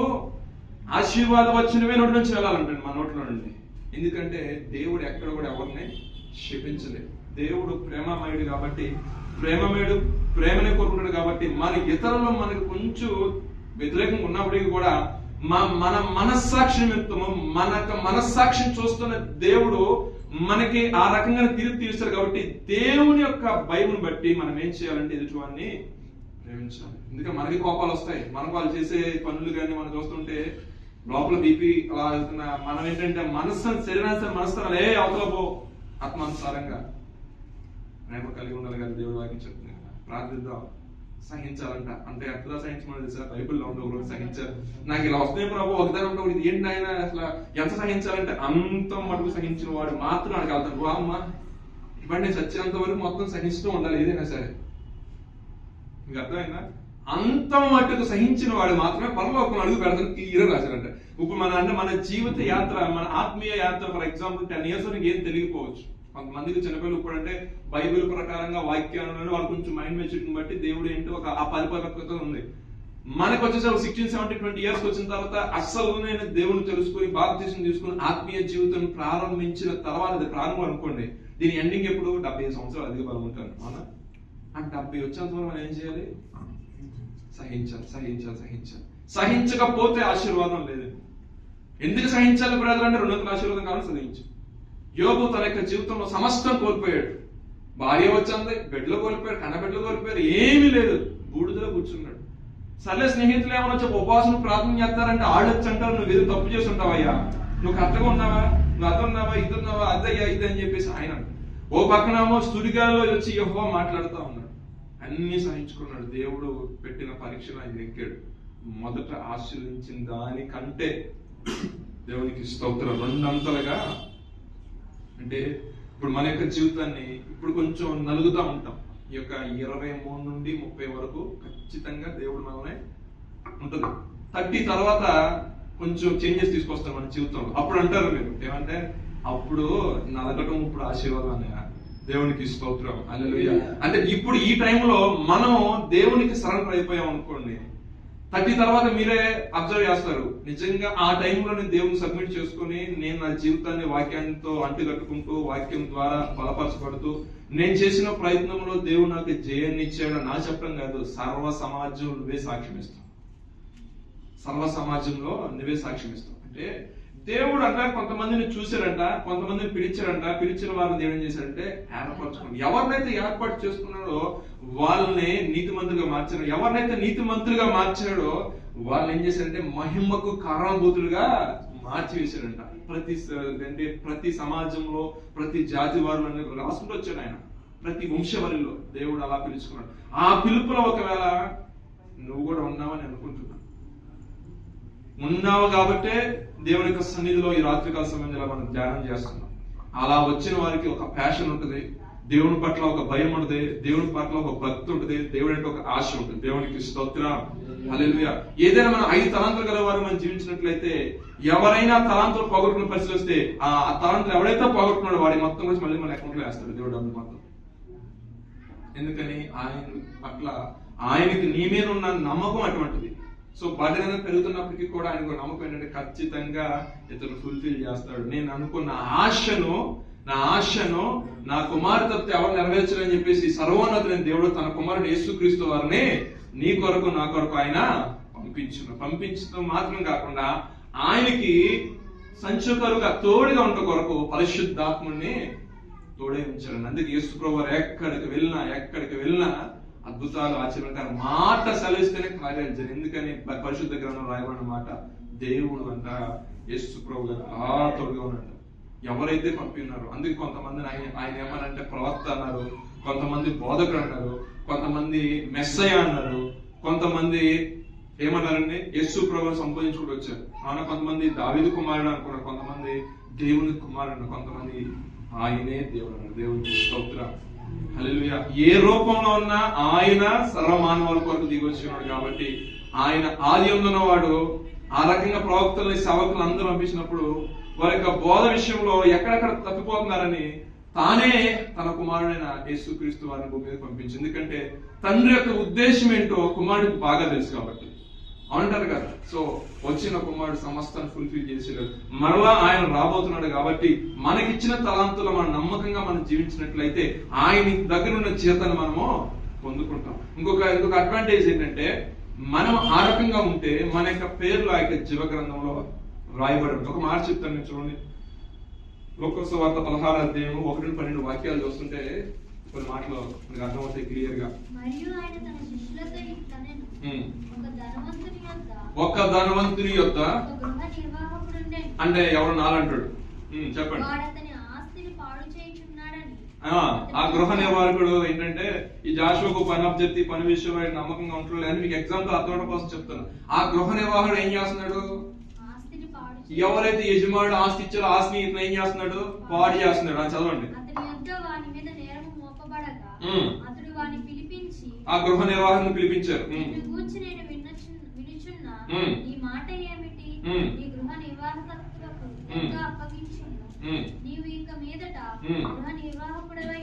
ఆశీర్వాదం వచ్చినవే నోటి నుంచి వెళ్ళాలంటండి, మన నోట్లో నుండి. ఎందుకంటే దేవుడు ఎక్కడ కూడా ఎవరిని క్షమించలేదు. దేవుడు ప్రేమమయుడు కాబట్టి, ప్రేమనే కోరుకుంటాడు కాబట్టి మన ఇతరులు మనకు కొంచెం వ్యతిరేకంగా ఉన్నప్పటికీ కూడా మన మనస్సాక్షి నిమిత్తము మనస్సాక్షిని చూస్తున్న దేవుడు మనకి ఆ రకంగా తీర్పు తీరుస్తారు. కాబట్టి దేవుని యొక్క భయమును బట్టి మనం ఏం చేయాలంటే ఎదుటివాడిని ప్రేమించాలి. ఎందుకంటే మనకి కోపాలు వస్తాయి, మనకు వాళ్ళు చేసే పనులు కానీ మనం చూస్తుంటే లోపల బీపీ అలా వెళ్తున్నా మనం ఏంటంటే శరీరాన్ని మనస్తాను అవతల పో ఆత్మానుసారంగా ప్రేమ కలిగి ఉండాలి కదా. దేవుడు వాక్యం చెప్తుంది కదా, ప్రార్థిద్దాం. సహించాలంట అంటే ఎట్లా సహించమని సార్ బైబిల్లో ఉండే ఒకరు సహించారు. నాకు ఇలా వస్తున్నాయి ప్రభు ఒకదాని ఉంటే ఇది ఏంటి ఆయన అసలు ఎంత సహించాలంటే అంత మటుకు సహించిన వాడు మాత్రం అక్కడికి వెళ్తాను. అమ్మ ఇవ్వండి, నేను చచ్చినంత వరకు మొత్తం సహిస్తూ ఉండాలి ఏదైనా సరే. మీకు అర్థమైందా? అంత మట్టుకు సహించిన వాడు మాత్రమే పరలోకం అడుగు పెడతాను క్లియర్ రాశారంట. ఇప్పుడు మన జీవిత యాత్ర, మన ఆత్మీయ యాత్ర ఫర్ ఎగ్జాంపుల్ 10 years నీకు ఏం తెలియకపోవచ్చు. కొంతమందికి చిన్నపిల్లలు ఇప్పుడు అంటే బైబిల్ ప్రకారంగా వాక్యాలను వాళ్ళు కొంచెం మైండ్ మెచ్యూరిటీని బట్టి దేవుడు ఏంటో ఒక ఆ పరిపక్వత ఉంది. మనకు వచ్చేసరికి 16, 17, 20 years వచ్చిన తర్వాత అస్సలు నేను దేవుని తెలుసుకుని బాప్తిసం తీసుకుని ఆత్మీయ జీవితం ప్రారంభించిన తర్వాత, అది ప్రారంభం అనుకోండి, దీని ఎండింగ్ ఎప్పుడు 75 సంవత్సరాలు అధిక బలం ఉంటాను. అవునా? అంటే 70 వచ్చేంత వరకు మనం ఏం చేయాలి? సహించాలి. సహించకపోతే ఆశీర్వాదం లేదు. ఎందుకు సహించాలి బ్రదర్ అంటే 200 ఆశీర్వాదం కావాలి. సహించు. యోబు తన యొక్క జీవితంలో సమస్తం కోల్పోయాడు. భార్య వచ్చింది, బెడ్లో కోల్పోయాడు, కన్నబెడ్లో కోల్పోయాడు, ఏమీ లేదు, బూడిదలో కూర్చున్నాడు. సర్లే స్నేహితులు ఏమన్నా చెప్పి ఉపవాసం ప్రార్థన చేస్తారంటే ఆడొచ్చి అంటారు నువ్వు ఏదో తప్పు చేసి ఉంటావయ్యా, నువ్వు కరెక్ట్గా ఉన్నావా, నువ్వు అదున్నావా, ఇదున్నావా, అద్దయ్యా ఇది అని చెప్పేసి ఆయన ఓ పక్కనేమో సుడిగాల్లో వచ్చి యెహోవా మాట్లాడుతూ ఉన్నాడు. అన్ని సహించుకున్నాడు. దేవుడు పెట్టిన పరీక్షలు ఆయన ఎక్కాడు. మొదట ఆశీర్వదించిన దానికంటే దేవునికి స్తోత్రం 2 అంతలుగా. అంటే ఇప్పుడు మన యొక్క జీవితాన్ని ఇప్పుడు కొంచెం నలుగుతూ ఉంటాం. ఈ యొక్క 23 నుండి 30 వరకు ఖచ్చితంగా దేవుడు మనల్ని ఉంటుంది. 30 తర్వాత కొంచెం చేంజెస్ తీసుకొస్తాం మన జీవితంలో. అప్పుడు అంటారు మీరు ఏమంటే అప్పుడు నలగటం ఇప్పుడు ఆశీర్వాదం అన్నయ్య, దేవునికి స్తోత్రం హల్లెలూయా. అంటే ఇప్పుడు ఈ టైంలో మనం దేవునికి సరెండర్ అయిపోయాం అనుకోండి, 30 తర్వాత మీరే అబ్జర్వ్ చేస్తారు. నిజంగా ఆ టైంలో నేను దేవుని సబ్మిట్ చేసుకుని నేను నా జీవితాన్ని వాక్యంతో అంటుకట్టుకుంటూ వాక్యం ద్వారా బలపరచబడుతూ నేను చేసిన ప్రయత్నంలో దేవుడు నాకు జయాన్ని ఇచ్చాడు నా చెప్పడం కాదు, సర్వ సమాజం నువ్వే సాక్ష్యం ఇస్తావు. సర్వ సమాజంలో నువ్వే సాక్ష్యం ఇస్తావు. అంటే దేవుడు అంట కొంతమందిని చూశారంట, కొంతమందిని పిలిచారంట, పిలిచిన వారిని దేవుడు ఏం చేశారంటే ఏర్పరచుకున్నాడు. ఎవరినైతే ఏర్పాటు చేసుకున్నాడో వాళ్ళని నీతిమంతులుగా మార్చాడు. ఎవరినైతే నీతిమంతులుగా మార్చాడో వాళ్ళని ఏం చేశారంటే మహిమకు కారణభూతులుగా మార్చివేశాడంట. ప్రతి సమాజంలో ప్రతి జాతి వారు రాసుకుంటూ వచ్చాడు ఆయన. ప్రతి వంశవరిలో దేవుడు అలా పిలుచుకున్నాడు. ఆ పిలుపులో ఒకవేళ నువ్వు కూడా ఉన్నావని అనుకుంటున్నా. ఉన్నావు కాబట్టే దేవుని యొక్క సన్నిధిలో ఈ రాత్రికాల సమయంలో మనం ధ్యానం చేస్తున్నాం. అలా వచ్చిన వారికి ఒక ప్యాషన్ ఉంటుంది, దేవుని పట్ల ఒక భయం ఉంటుంది, దేవుని పట్ల ఒక భక్తి ఉంటుంది, దేవుని యొక్క ఒక ఆశ ఉంటుంది. దేవునికి స్తోత్రం హల్లెలూయా. ఏదైనా మనం 5 తలాంతులు గల వారు మనం జీవించినట్లయితే ఎవరైనా తలాంతులు పోగొట్టుకున్న పరిస్థితి వస్తే ఆ తలాంతులు ఎవడైతే పోగొట్టుకున్నాడో వాడి మొత్తం గురించి మళ్ళీ మన అకౌంట్ లో వేస్తాడు దేవుడు డబ్బులు మొత్తం. ఎందుకని ఆయన పట్ల ఆయనకి నీ మీద ఉన్న నమ్మకం అటువంటిది. సో బర్డెన్ అనేది పెరుగుతున్నప్పటికీ కూడా ఆయనకు నమ్మకం ఏంటంటే ఖచ్చితంగా ఇతను ఫుల్ఫిల్ చేస్తాడు. నేను అనుకున్న నా ఆశను నా కుమార్తె ఎవరు నెరవేర్చాలని చెప్పేసి సర్వోన్నతుడైన దేవుడు తన కుమారుడు యేసుక్రీస్తు వారిని నీ కొరకు నా కొరకు ఆయన పంపించడం మాత్రం కాకుండా ఆయనకి సంచుకరుగా తోడుగా ఉంట కొరకు పరిశుద్ధాత్ముడిని తోడే ఉంచాడు. అందుకే యేసు ప్రభువు వారు ఎక్కడికి వెళ్ళినా అద్భుతాలు ఆచరణ మాట సెలవిస్తేనే కార్యాలు జరిగింది. ఎందుకని పరిశుద్ధ గ్రంథంలో రాయబడిన మాట, దేవుడు అంట యేసు ప్రభు గారు తోడుగా ఉన్నాడు ఎవరైతే పంపినారో. అందుకే కొంతమంది ఆయన ఏమనంటే ప్రవక్త అన్నారు, కొంతమంది బోధకుడు అన్నారు, కొంతమంది మెస్సయ్య అన్నారు, కొంతమంది ఏమన్నారండి యేసు ప్రభువుని సంబోధించుకుంటూ వచ్చారు. కొంతమంది దావీదు కుమారుడు అనుకున్నారు, కొంతమంది దేవుని కుమారుడు, కొంతమంది ఆయనే దేవుడు అన్నారు. దేవునికి స్తోత్రం, హల్లెలూయా. ఏ రూపంలో ఉన్నా ఆయన సర్వమానవాల కొరకు దిగి వచ్చినాడు కాబట్టి ఆయన ఆది ఉన్నవాడు. ఆ రకంగా ప్రవక్తల్ని సేవకులు అందరూ పంపించినప్పుడు వారి యొక్క బోధ విషయంలో ఎక్కడెక్కడ తప్పిపోతున్నారని తానే తన కుమారుడైన యేసుక్రీస్తు వారిని భూమి మీద పంపించింది. ఎందుకంటే తండ్రి యొక్క ఉద్దేశం ఏంటో కుమారుడికి బాగా తెలుసు కాబట్టి, అంటారు కదా. సో వచ్చిన కుమారుడు సమస్తాన్ని ఫుల్ఫిల్ చేసాడు. మరలా ఆయన రాబోతున్నాడు కాబట్టి మనకిచ్చిన తలాంతులు మనం నమ్మకంగా మనం జీవించినట్లయితే ఆయన దగ్గర ఉన్న జీతాన్ని మనము పొందుకుంటాం. ఇంకొక అడ్వాంటేజ్ ఏంటంటే మనం ఆ రకంగా ఉంటే మన యొక్క పేర్లు ఆ యొక్క జీవ గ్రంథంలో రాయబడి ఉంటుంది. ఒక మాట చెప్తాను నేను, చూడండి. లోక సువార్త 16వ అధ్యాయం 1-12 వాక్యాలు చూస్తుంటే కొన్ని మాటలు మనకు అర్థమవుతాయి క్లియర్ గా. మరియు ఆయన తన శిష్యులతో ఇట్లనెను, ఒక ధనవంతుని యొద్ద గృహ నిర్వాహకుడుండెను. అంటే ఎవరు నాలంటాడు చెప్పండి. వాడు అతని ఆస్తిని పాడు చేయుచున్నాడని. ఆ గృహ నిర్వాహకుడు ఏంటంటే ఈ జాషువాకు పని అభ్యర్థి పని విషయంలో నమ్మకంగా ఉంటాడు అని మీకు ఎగ్జాంపుల్ అర్థం కోసం చెప్తాను. ఆ గృహ నిర్వాహకుడు ఏం చేస్తున్నాడు? ఎవరైతే యజమానుడు ఆస్తి ఇచ్చారో ఆస్తిని ఇతను ఏం చేస్తున్నాడు? పాడు చేస్తున్నాడు. అని చదవండి. ఆ గృహ నిర్వాహకుని పిలిపించారు. ఈ మాట ఏమిటి? ఈ గృహ నిర్వాహకత్వకు నీవు ఇక మీదట గృహ నిర్వాహకుడవై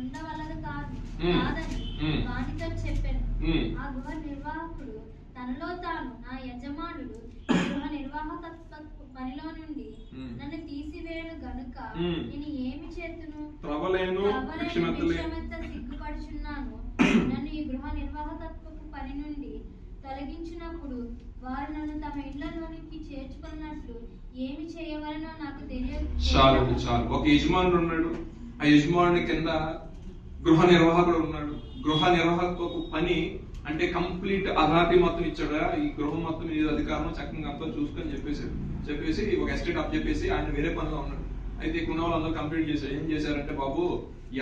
ఉండవలదు కాదని వానితో చెప్పాను. ఆ గృహ నిర్వాహకుడు తనలో తాను, నా యజమానుడు గృహ నిర్వాహకత్వ పనిలో నుండి నన్ను తీసివేయను గనుక నేను ఏమి చేతును? సిగ్గుపడుచున్నాను. నన్ను ఈ గృహ నిర్వాహకత్వపు పని నుండి తొలగించినప్పుడు వారు నన్ను తమ ఇళ్లలోనికి చేర్చుకున్నట్లు ఏమి చేయవలనో నాకు తెలియదు. చాలు. ఒక యజమానుడు ఉన్నాడు, ఆ యజమానుడి కింద గృహ నిర్వాహకుడు ఉన్నాడు. గృహ నిర్వాహకత్వపు పని అంటే కంప్లీట్ అథారిటీ మొత్తం ఇచ్చాడు. ఈ గృహం మొత్తం మీద అధికారం చక్కగా అంతా చూసుకొని చెప్పేసి ఒక ఎస్టేట్ అప్ చెప్పేసి ఆయన వేరే పనిగా ఉన్నాడు. అయితే ఇక్కడ ఉన్న వాళ్ళందరూ కంప్లీట్ చేశారు. ఏం చేశారంటే, బాబు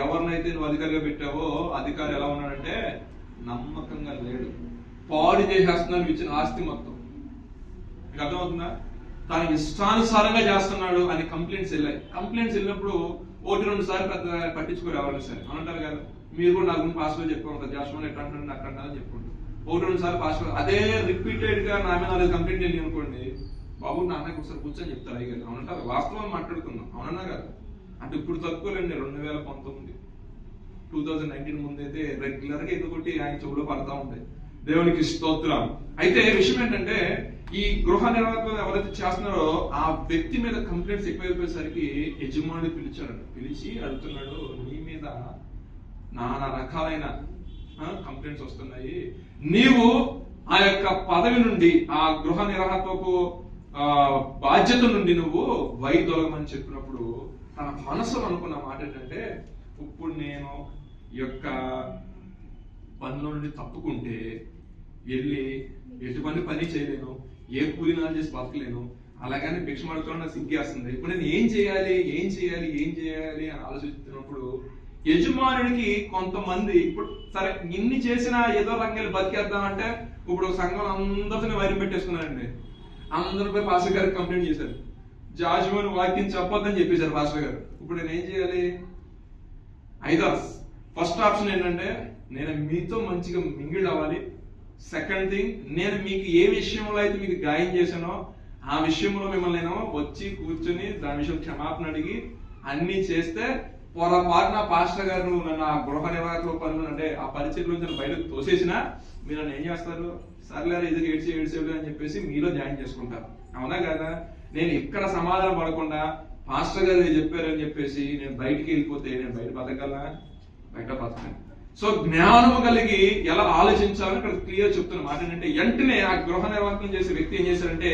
ఎవరినైతే నువ్వు అధికారిగా పెట్టావో అధికారి ఎలా ఉన్నాడంటే నమ్మకంగా లేడు, పాడు చేసేస్తున్నాడు ఇచ్చిన ఆస్తి మొత్తం. మీకు అర్థమవుతుందా? తన ఇష్టానుసారంగా చేస్తున్నాడు అని కంప్లైంట్స్ వెళ్ళినప్పుడు 1-2 సార్లు పెద్ద పట్టించుకోరు ఎవరైనా సరే. అనంటారు కదా, మీరు కూడా నా గురించి పాస్టర్ చెప్పుకుంటారు, జాషువా ఎట్లా అంటారు అట్లా అంటారని చెప్పుకుంటారు. 1-2 సార్లు పాస్టర్ అదే రిపీటెడ్ గా నా మీద కంప్లైంట్ వెళ్ళి అనుకోండి, బాబు నాన్నకి ఒకసారి కూర్చొని చెప్తారు అయ్యారు. అవునంటారు, వాస్తవం మాట్లాడుకుందాం. అవునన్నా కదా. అంటే ఇప్పుడు తక్కువలేండి, 2019 2019 ముందైతే రెగ్యులర్ గా ఎదుగుటి ఆయన చెవులో పడతా ఉంటాయి. దేవునికి స్తోత్రం. అయితే విషయం ఏంటంటే, ఈ గృహ నిర్వాహకులు ఎవరైతే చేస్తున్నారో ఆ వ్యక్తి మీద కంప్లైంట్స్ ఎక్కువైపోయేసరికి యజమాని పిలిచి అడుగుతున్నాడు, నీ మీద నానా రకాలైన కంప్లైంట్స్ వస్తున్నాయి, నీవు ఆ యొక్క పదవి నుండి, ఆ గృహ నిర్వాహకపు బాధ్యత నుండి నువ్వు వైదొలగమని చెప్పినప్పుడు తన మనసులో అనుకున్న మాట ఏంటంటే, ఇప్పుడు నేను ఈ యొక్క పనిలో నుండి తప్పుకుంటే వెళ్ళి ఎటువంటి పని చేయలేను, ఏ కూలినాలు చేసి బతకలేను, అలాగని భిక్షమాడుతున్నా నాకు సిగ్గేస్తుంది. ఇప్పుడు నేను ఏం చేయాలి అని ఆలోచిస్తున్నప్పుడు యజమానుడికి కొంతమంది, ఇప్పుడు సరే ఇన్ని చేసినా ఏదో రంగాలు బతికేద్దామంటే ఇప్పుడు సంఘం అందరిని వైరం పెట్టేసుకున్నారండి. అందరిపై పాస్టర్ గారికి కంప్లైంట్ చేశారు, జాషువా వాక్యం చెప్పొద్దని చెప్పేశారు పాస్టర్ గారు. ఇప్పుడు నేను ఏం చేయాలి? ఫస్ట్ ఆప్షన్ ఏంటంటే, నేను మీతో మంచిగా మింగిల్ అవ్వాలి. సెకండ్ థింగ్, నేను మీకు ఏ విషయంలో అయితే మీకు గాయం చేశానో ఆ విషయంలో మిమ్మల్ని నేను వచ్చి కూర్చొని దాని విషయం క్షమాపణ అడిగి అన్ని చేస్తే పొరపాటున పాస్టర్ గారు నువ్వు నన్ను ఆ గృహ నిర్వాహకుల పనులు అంటే ఆ పరిచయం నుంచి బయటకు తోసేసినా మీరు నన్ను ఏం చేస్తారు, సర్లేరు ఇది ఏడ్చేడు అని చెప్పేసి మీలో జాయిన్ చేసుకుంటారు. అవునా కదా? నేను ఇక్కడ సమాధానం పడకుండా పాస్టర్ గారు ఇది చెప్పారని చెప్పేసి నేను బయటికి వెళ్ళిపోతే నేను బయట బతకగలనా? బయట బతకను. సో జ్ఞానము కలిగి ఎలా ఆలోచించాలని ఇక్కడ క్లియర్ చెప్తున్న మాట ఏంటంటే, వెంటనే ఆ గృహ నిర్వాహకం చేసే వ్యక్తి ఏం చేశారంటే,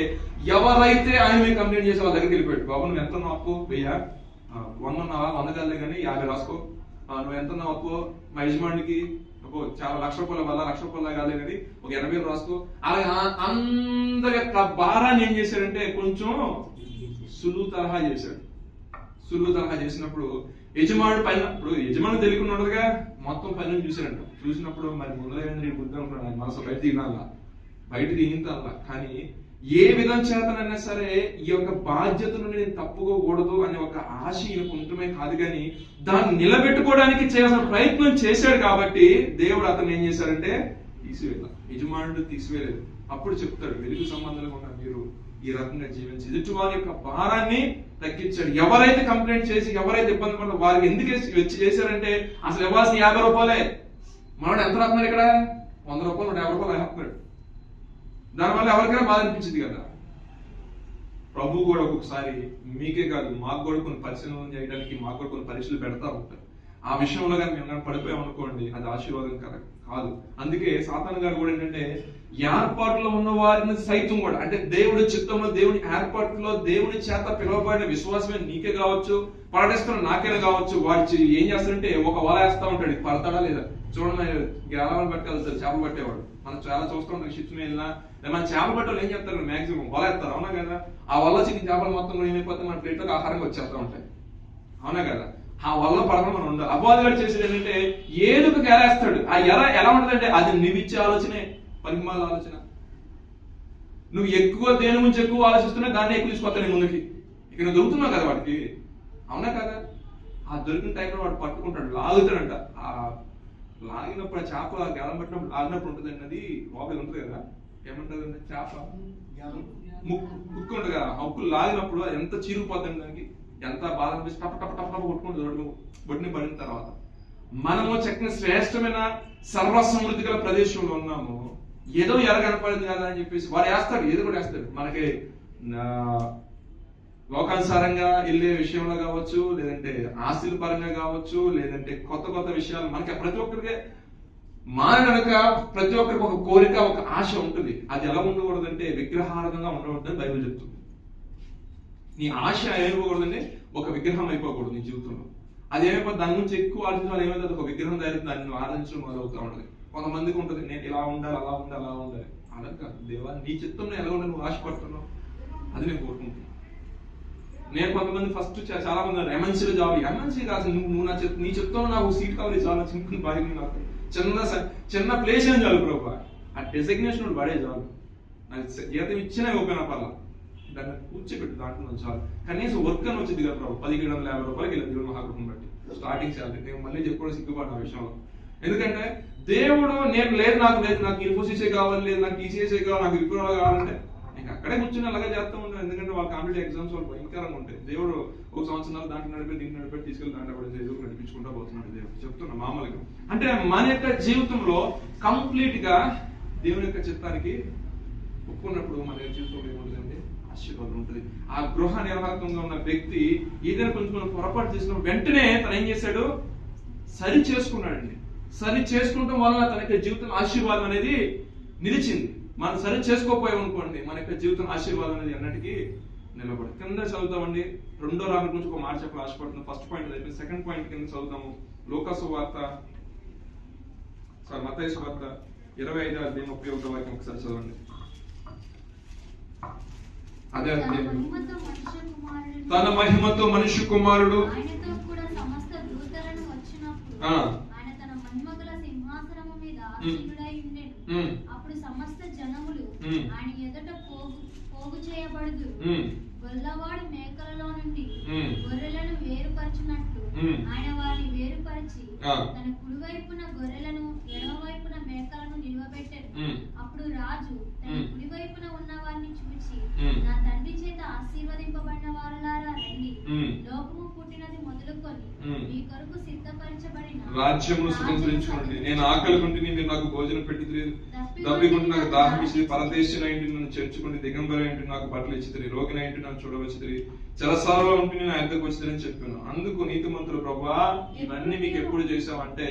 ఎవరైతే ఆయన మీద కంప్లైంట్ చేసే వాళ్ళ దగ్గరికి వెళ్ళిపోయాడు. బాబు నువ్వు ఎంత అప్పు? 1000 100 ఉన్నావా? 100 కాదులే కానీ 50 రాసుకో. నువ్వు ఎంత అప్పు? మా యజమానికి చాలా ₹1,00,000 వల్ల ₹1,00,000 కాలే కానీ ఒక 80,000 రాసుకో. అలాగే అందరి యొక్క భారాన్ని ఏం చేశాడంటే కొంచెం సులువు తరహా చేశాడు. సులువు తరహా చేసినప్పుడు యజమానుడు పైన, ఇప్పుడు యజమాను తెలియకున్నాడుగా, మొత్తం పైన చూశాడంట. చూసినప్పుడు మరి మొదలైంది బుద్ధి అనుకున్నాడు, మనసు బయట దిగినాలా, బయట దిగింతల్లా. కానీ ఏ విధం చేతనైనా సరే ఈ యొక్క బాధ్యతను నేను తప్పుకోకూడదు అనే ఒక ఆశ ఈయనకు ఉండటమే కాదు, కానీ దాన్ని నిలబెట్టుకోవడానికి చేయాల్సిన ప్రయత్నం చేశాడు. కాబట్టి దేవుడు అతను ఏం చేశాడంటే తీసివేయాలి. యజమానుడు తీసివేయలేదు. అప్పుడు చెప్తాడు, వెలుగు సంబంధాలు ఉన్న మీరు ఈ రకంగా జీవించి ఎదుటి వారి యొక్క భారాన్ని తగ్గించాడు. ఎవరైతే కంప్లైంట్ చేసి ఎవరైతే ఇబ్బంది పడ్డారో వారికి ఎందుకు వచ్చి చేశారంటే, అసలు ఇవ్వాల్సిన ₹50. మనోడు ఎంత రాస్తున్నాడు ఇక్కడ? ₹100 ₹150 రాస్తున్నాడు. దానివల్ల ఎవరికైనా బాధ అనిపించింది కదా. ప్రభు కూడా ఒక్కొక్కసారి మీకే కాదు మాకు కూడా కొన్ని పరిశీలన చేయడానికి మాకు కూడా కొన్ని పరీక్షలు పెడతా ఉంటారు. ఆ విషయంలో కానీ మేము పడిపోయాం అనుకోండి, అది ఆశీర్వాదం కాదు. అందుకే సాతాను గారు కూడా ఏంటంటే, ఏర్పాటులో ఉన్న వారిని సైతం కూడా, అంటే దేవుడి చిత్తంలో దేవుని ఏర్పాటులో దేవుని చేత పిలువబడిన విశ్వాసమే నీకే కావచ్చు, పడేస్తున్న నాకైనా కావచ్చు, వాడి ఏం చేస్తాడంటే ఒక వల వేస్తా ఉంటాడు. పడతాడా లేదా చూడండి, గేలాలను పట్టుకెళ్తారు చేపలు పట్టేవాడు. మనం చాలా చూస్తూ ఉంటాం. షిప్స్ మీద వెళ్ళినా మన చేపలు పట్టేవాళ్ళు ఏం చెప్తారు, మాక్సిమం వల వేస్తారు. అవునా కదా? ఆ వల్ల చిన్న చేపలు మొత్తం కూడా ఏమైపోతే మన ప్లేట్లోకి ఆహారంగా వచ్చేస్తూ ఉంటాయి. అవునా కదా? ఆ వల్ల పడకుండా మనం ఉండాలి. అపవాదిగాడు చేసేది ఏంటంటే ఏదో ఒక ఎరేస్తాడు. ఆ ఎర ఎలా ఉంటుందంటే అది నువ్విచ్చే ఆలోచనే, పనికిమాల ఆలోచన. నువ్వు ఎక్కువ దేని గురించి ఎక్కువ ఆలోచిస్తున్నా దాన్ని ఎక్కువ తీసుకొస్తాను ముందుకి. ఇక నువ్వు దొరుకుతున్నావు కదా వాడికి. అవునా కదా? ఆ దొరికిన టైంలో వాడు పట్టుకుంటాడు, లాగుతాడంట. ఆ లాగినప్పుడు ఆ చేప గేలం పట్టినప్పుడు లాగినప్పుడు ఉంటుంది అన్నది లోపల ఉంటుంది కదా, ఏమంటుంది చేప ముక్కు ఉంటుంది కదా, ముక్కు లాగినప్పుడు అది ఎంత చీరుకుపోతుంది, దానికి ఎంత బాధ అనిపిస్తుంది. టప టప టప కొట్టుకుంటుంది బొట్టిని పడిన తర్వాత. మనము చక్కని శ్రేష్టమైన సర్వ సమృద్ధి గల ప్రదేశంలో ఉన్నాము. ఏదో ఎర కనపడింది కదా అని చెప్పేసి వాడు వేస్తాడు, ఏదో కూడా వేస్తాడు. మనకి లోకానుసారంగా వెళ్ళే విషయంలో కావచ్చు, లేదంటే ఆస్తుల పరంగా కావచ్చు, లేదంటే కొత్త కొత్త విషయాలు మనకి ప్రతి ఒక్కరికి మానక ప్రతి ఒక్కరికి ఒక కోరిక, ఒక ఆశ ఉంటుంది. అది ఎలా ఉండకూడదంటే విగ్రహార్థంగా ఉండకూడదని బైబిల్ చెప్తుంది. నీ ఆశ ఏమైపోకూడదంటే ఒక విగ్రహం అయిపోకూడదు నీ జీవితంలో. అది ఏమైపోతుంది, దాని గురించి ఎక్కువ ఆలోచించాలి. ఏమైతే ఒక విగ్రహం తయారు, దాన్ని ఆరాధించడం మొదలవుతూ ఉంటుంది. కొంతమందికి ఉంటుంది, నేను ఇలా ఉండాలి, అలా ఉండాలి, అలా ఉండాలి. అలా కాదు. దేవా నీ చిత్తంలో ఎలా ఉండాలి, నువ్వు ఆశపడుతున్నావు, అది నేను కోరుకుంటున్నాను. నేను కొంతమంది ఫస్ట్ చాలా మంది ఎంఎన్సీలో జాబ్, ఎంఎన్సీ కాదు, నువ్వు నీ చిత్తంలో నాకు సీట్ కావాలి, చాలా చిన్న బాగా నాకు చిన్న ప్లేస్ ఏం చాలు ప్రభు, ఆ డెసిగ్నేషన్ పడే చాలు, నాకు జీతం ఇచ్చినా ఓపెన్ అవ్వాలా, దాన్ని కూర్చోబెట్టు దాంట్లో చాలు. కనీసం వర్క్ అని వచ్చింది కదా ప్రభు, ₹1,750 వెళ్ళింది దేవుడు మహాకృపను బట్టి స్టార్టింగ్ శాలరీ. నేను మళ్ళీ చెప్పుకోవడం సిగ్గుపడ్డ ఆ విషయంలో. ఎందుకంటే దేవుడు నేను లేదు, నాకు ఇన్ఫోసిసే కావాలి, లేదు నాకు టీసీఎస్ఏ కావాలి, నాకు విప్రో కావాలంటే నేను అక్కడే కూర్చొని అలాగే చేస్తూ ఉంటాను. ఎందుకంటే వాళ్ళ కాంపిటేటివ్ ఎగ్జామ్స్ వాళ్ళు భయంకరంగా ఉంటాయి. దేవుడు ఒక సంవత్సరం దాంట్లో నడిపి దీంట్లో నడిపి తీసుకెళ్ళి దాంట్లో పడి ఏదో నడిపించుకుంటా పోతున్నాడు దేవుడు. చెప్తున్నా మామూలుగా. అంటే మన యొక్క జీవితంలో కంప్లీట్ గా దేవుని యొక్క చిత్తానికి ఒప్పుకున్నప్పుడు మన జీవితంలో ఏముంటుందంటే ఆశీర్వాదం ఉంటుంది. ఆ గృహ నిర్వాహకంగా ఉన్న వ్యక్తి ఏదైనా కొంచెం పొరపాటు చేసినప్పుడు వెంటనే తను ఏం చేశాడు, సరి చేసుకున్నాడండి. సరి చేసుకుంటాం వలన తన యొక్క జీవితం ఆశీర్వాదం అనేది నిలిచింది. మనం సరి చేసుకోపోయాం అనుకోండి, మన యొక్క జీవితం ఆశీర్వాదం అనేది అన్నిటికీ నిలబడి. కింద చదువుతామండి, 2వ రాజుల గురించి ఒక మాట చెప్పి ఆశపడుతున్నాం. ఫస్ట్ పాయింట్ అయిపోయింది. సెకండ్ పాయింట్ కింద చదువుతాము. మత్తయి సువార్త 25:31 ఒకసారి చదవండి. అదే తన మహిమతో మనుష్య కుమారుడు ఆయనతో కూడా సమస్త దూతలను వచ్చినప్పుడు ఆయన తన మహిమగల సింహాసనము మీద ఆసీనుడై ఉండెను. అప్పుడు సమస్త జనములు ఆయన ఎదుట పోగు చేయబడుదురు. గొల్లవాడి మేకలలో నుండి గొర్రెలను వేరుపరచినట్లు ఆయన వారిని వేరుపరిచి తన కుడివైపున గొర్రెలను ఎడమవైపున మేకలను నిలువబెట్టెను. అప్పుడు రాజు తన కుడివైపున ఉన్న వారిని చూచి, నా తండ్రి చేత ఆశీర్వదింపబడిన వారులారా రండి, లోకము పుట్టినది మొదలు మొదలుకొని ఉమ్. మీ కొరకు సిద్ధపరచబడిన రాజ్యమును స్వతంత్రించుకోండి. నేను ఆకలి కొంటిని, మీరు నాకు భోజనం పెట్టిదిరి, దప్పికొంటి నాకు దాహం ఇచ్చి, పరదేశిన ఇంటి నన్ను చేర్చుకుంటే, దిగంబర ఇంటి నాకు బట్టలు ఇచ్చిదిరి, రోగిన ఇంటి నన్ను చూడవచ్చిదిరి, చెరసాలలో ఉంటే నేను ఎద్దకు వచ్చిదని చెప్పాను. అందుకు నీతిమంతులు, ప్రభువా ఇవన్నీ మీకు ఎప్పుడు చేసావంటే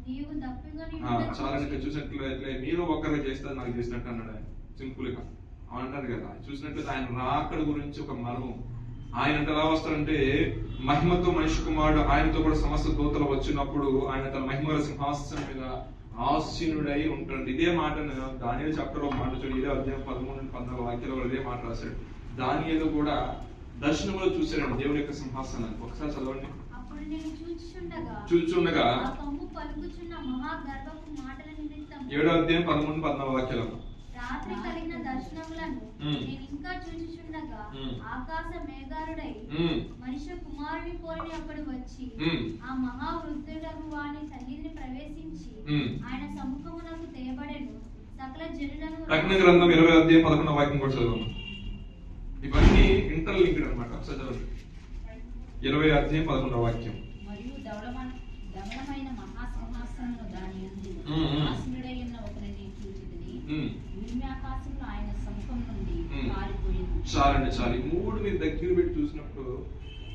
నీవు దప్పికొని చాలా చూసినట్లయితే మీరు ఒక్కరు చేస్తారు నాకు చేసినట్టు అన్నాడు ఆయన. సింపుల్ గా అంటారు కదా, చూసినట్లయితే ఆయన రాకడ గురించి ఒక మర్మం. ఆయన ఎలా వస్తారంటే మహిమతో మనిషి కుమారుడు ఆయనతో కూడా సమస్త దూతలు వచ్చినప్పుడు ఆయన తన మహిమల సింహాసనం మీద ఆసీనుడై ఉంటాడు. ఇదే మాట దానియేలు చాప్టర్ ఒక మాట చూడండి, ఇదే అధ్యాయం 13-14 వాక్యాలు ఇదే మాట రాశాడు. దానియేలు కూడా దర్శనంలో చూశాడండి దేవుని యొక్క సింహాసనాన్ని. ఒకసారి చదవండి. అప్పుడు నేను చూచుండగా ఆ కొమ్ము పలుకుచున్న మహా గర్వపు మాటల నిమిత్తం 7వ అధ్యాయం 13-14 వాక్యాలు. రాత్రి కలిగిన దర్శనములను నేను ఇంకా చూచుచుండగా ఆకాశ మేఘారుడై మనిషి కుమారుని పోలిన అప్పుడు వచ్చి ఆ మహా వృద్ధుడగు వాని సన్నిధిని ప్రవేశించి ఆయన సముఖమునకు తేబడెను. సకల జనులను ప్రకటన గ్రంథం 20వ అధ్యాయం 11వ వాక్యం కూడా చదవము. ఇవన్నీ ఇంటర్లింక్డ్ అన్నమాట. ఒకసారి చదవండి. 20వ అధ్యాయం 11వ వాక్యం. మరియు ధవళమైన మహాసింహాసనము దాని యందు ఆసీనుడై ఉన్న ఒకరిని చూచితిని. భూమి ఆకాశంలో ఆయన సముఖం నుండి పారిపోయింది. చాలండి చాలు. ఈ మూడు మీరు దగ్గర పెట్టి చూసినప్పుడు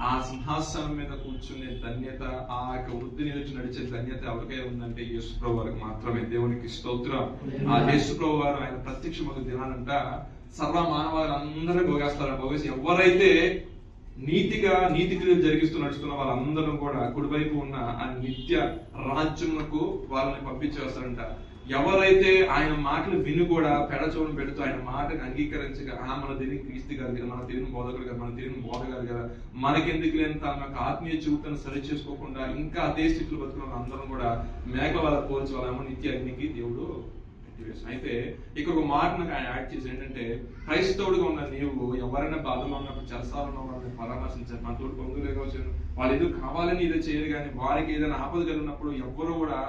ఆ సింహాసనం మీద కూర్చునే ధన్యత, ఆ యొక్క వృద్ధి నిలిచి నడిచే ధన్యత ఎవరికై ఉందంటే యేసుప్రభు వారికి మాత్రమే. దేవునికి స్తోత్రం. ఆ యేసుప్రభు వారు ఆయన ప్రత్యక్షమైన దినానంట సర్వ మానవాళ్ళందరూ భోగేస్తారు. భోగేసి ఎవరైతే నీతిగా నీతి క్రియలు జరిగిస్తూ నడుస్తున్న వాళ్ళందరూ కూడా కుడివైపు ఉన్న ఆ నిత్య రాజ్యమునకు వాళ్ళని పంపించేస్తారంట. ఎవరైతే ఆయన మాటలు విని కూడా పెడచోను పెడుతూ ఆయన మాటను అంగీకరించగా మన దేవుని క్రీస్తు గారు కదా, మన దేవుని బోధకుడు గారు, మన దేవుని బోధగారు కదా, మనకెందుకు లేని తన ఆత్మీయ జీవితాన్ని సరి చేసుకోకుండా ఇంకా అదే స్థితిలో బతుకున్న అందరం కూడా మేక వాళ్ళ పోల్చి వాళ్ళేమో నిత్య అగ్నికి దేవుడు పెట్టివేశాడు. అయితే ఇక్కడ ఒక మాట నాకు ఆయన యాడ్ చేసి ఏంటంటే, క్రైస్తవుడిగా ఉన్న నీవు ఎవరైనా బాధలో ఉన్నప్పుడు చెరసాలలో వాళ్ళని పరామర్శించారు. మన తోడు పొందులేకపోవచ్చు, వాళ్ళు ఏదో కావాలని ఏదో చేయరు, కానీ వారికి ఏదైనా ఆపద కలిగినప్పుడు ఎవ్వరూ కూడా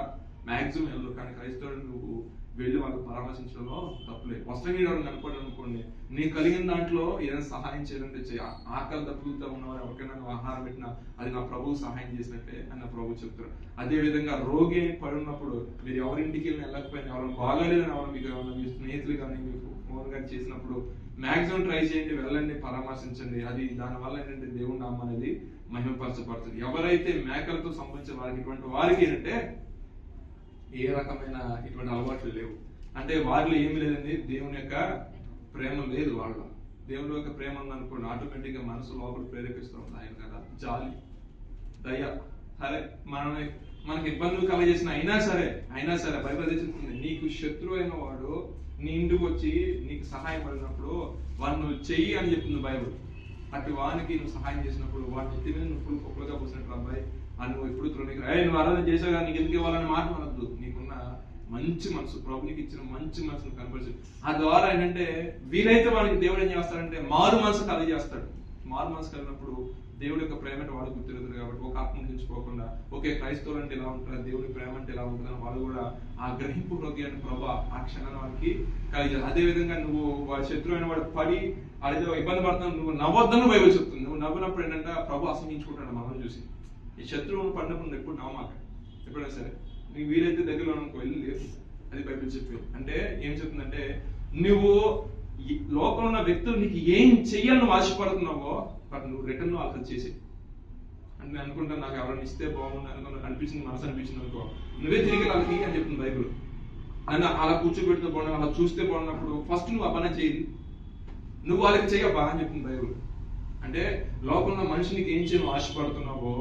మాక్సిమం వెళ్ళరు. కానీ క్రైస్తవుడు నువ్వు వెళ్ళి వాళ్ళకి పరామర్శించడంలో తప్పులేదు. వస్త్రహీనుడు కనుకోండి అనుకోండి, నీ కలిగిన దాంట్లో ఏదైనా సహాయం చేయాలంటే చేయ. ఆకలి తప్పులతో ఉన్నవారు ఎవరికైనా ఆహారం పెట్టినా అది నా ప్రభువు సహాయం చేసినట్టే అని నా ప్రభు చెప్తారు. అదే విధంగా రోగి పడి ఉన్నప్పుడు మీరు ఎవరింటికి వెళ్ళకపోయినా, ఎవరైనా బాగాలేదని ఎవరు మీకు ఏమన్నా మీ స్నేహితులు కానీ మీకు ఫోన్ కానీ చేసినప్పుడు మాక్సిమం ట్రై చేయండి, వెళ్ళండి, పరామర్శించండి. అది దానివల్ల ఏంటంటే దేవుని నామం అనేది మహిమపరచబడుతుంది. ఎవరైతే మేకలతో సంబంధించిన వారికి ఇటువంటి వారికి ఏంటంటే ఏ రకమైన ఇటువంటి అలవాట్లు లేవు. అంటే వారిలో ఏమి లేదండి, దేవుని యొక్క ప్రేమ లేదు వాళ్ళలో. దేవుని యొక్క ప్రేమ ఉందనుకోండి, ఆటోమేటిక్ గా మనసు లోపల ప్రేరేపిస్తూ ఉంటుంది ఆయన కదా, జాలి, దయ. సరే మనకి ఇబ్బందులు కలగజేసిన అయినా సరే బైబిల్ అదే చెప్తుంది, నీకు శత్రువు అయిన వాడు నీ ఇంటికి వచ్చి నీకు సహాయం పడినప్పుడు వాడు నువ్వు చెయ్యి అని చెప్తుంది బైబిల్. అటు వానికి నువ్వు సహాయం చేసినప్పుడు వాడిని ఎత్తి మీద నువ్వు కుక్కలుగా పోసినట్టు అబ్బాయి అని నువ్వు ఎప్పుడు నువ్వు ఆరాధన చేసావు కానీ నీకు ఎందుకు ఇవ్వాలని మాట అనద్దు. నీకున్న మంచి మనసు, ప్రభు నీకు ఇచ్చిన మంచి మనసును కనపరిచి ఆ ద్వారా ఏంటంటే వీలైతే వాడికి దేవుడు ఏం చేస్తాడంటే మారు మనసు కలిగజేస్తాడు. మారు మనసు కలిగినప్పుడు దేవుడి యొక్క ప్రేమ అంటే వాడు గుర్తిరుగుతారు. కాబట్టి ఒక ఆత్మ ఉంచుకోకుండా ఓకే క్రైస్తవులు అంటే ఇలా ఉంటారు, దేవుడి ప్రేమ అంటే ఇలా ఉంటుందని వాళ్ళు కూడా ఆ గ్రహింపు హృదయాన్ని ప్రభు ఆ క్షణాన్ని వాడికి కలిగేది. అదే విధంగా నువ్వు వాడి శత్రువు అయిన వాడు పడి అడిగితే ఇబ్బంది పడుతున్నావు, నువ్వు నవ్వొద్దని బైబిల్ చెప్తుంది. నువ్వు నవ్వినప్పుడు ఏంటంటే ప్రభు అసహించుకుంటాడు మనం చూసి. ఈ శత్రువును పడినప్పుడు ఎప్పుడు నవ్వమాక, ఎప్పుడైనా సరే నీకు వీలైతే దగ్గరలో అనుకో వెళ్ళి లేదు, అది బైబిల్ చెప్పేది. అంటే ఏం చెప్తుందంటే నువ్వు లోకంలో ఉన్న వ్యక్తులు నీకు ఏం చెయ్యాలని ఆశపడుతున్నావో బట్ నువ్వు రిటర్న్ వాళ్ళకి చేసి అంటే నేను అనుకుంటాను నాకు ఎవరైనా ఇస్తే బాగుంది అనిపించింది, మనసు అనిపించింది అనుకో, నువ్వే తిరిగి వాళ్ళకి అని చెప్తుంది బైబిల్. అని అలా కూర్చోబెడితే బాగున్నా, అలా చూస్తే బాగున్నప్పుడు ఫస్ట్ నువ్వు అబ్బా చేయి, నువ్వు వాళ్ళకి చెయ్యబ్బా అని చెప్తుంది బైబిల్. అంటే లోకంలో మనిషినికి ఏం చేయను ఆశపడుతున్నావో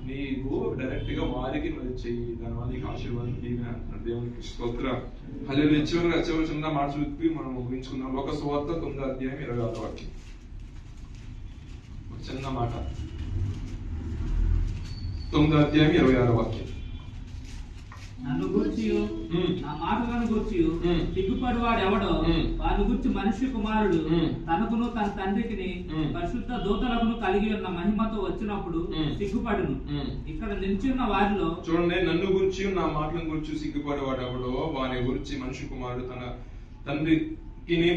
నీవు డైరెక్ట్ గా వారికి నువ్వు చెయ్యి, దానివల్ల నీకు ఆశీర్వాదం దీవెన అంటున్నాడు. దేవునికి స్తోత్రం. హల్లెలూయా. చివరిగా చిన్న మాట చూపి మనం ముగించుకుందాం. లోక సువార్త 9వ అధ్యాయం 26వ వాక్యం. చిన్న మాట, 9వ అధ్యాయం 26వ వాక్యం. నన్ను గూర్చియు నా మాటలను గూర్చియు సిగ్గుపడి వాడు ఎవడో వాని గురించి మనిషి కుమారుడు తనకును తన తండ్రికి పరిశుద్ధ దూతలకును కలిగి ఉన్న మహిమతో వచ్చినప్పుడు సిగ్గుపడును. ఇక్కడ నిల్చున్న వారిలో చూడండి, నన్ను గురించి నా మాటలను గురించి సిగ్గుపడి వాడు ఎవడో వాని గురించి మనిషి కుమారుడు తన తండ్రి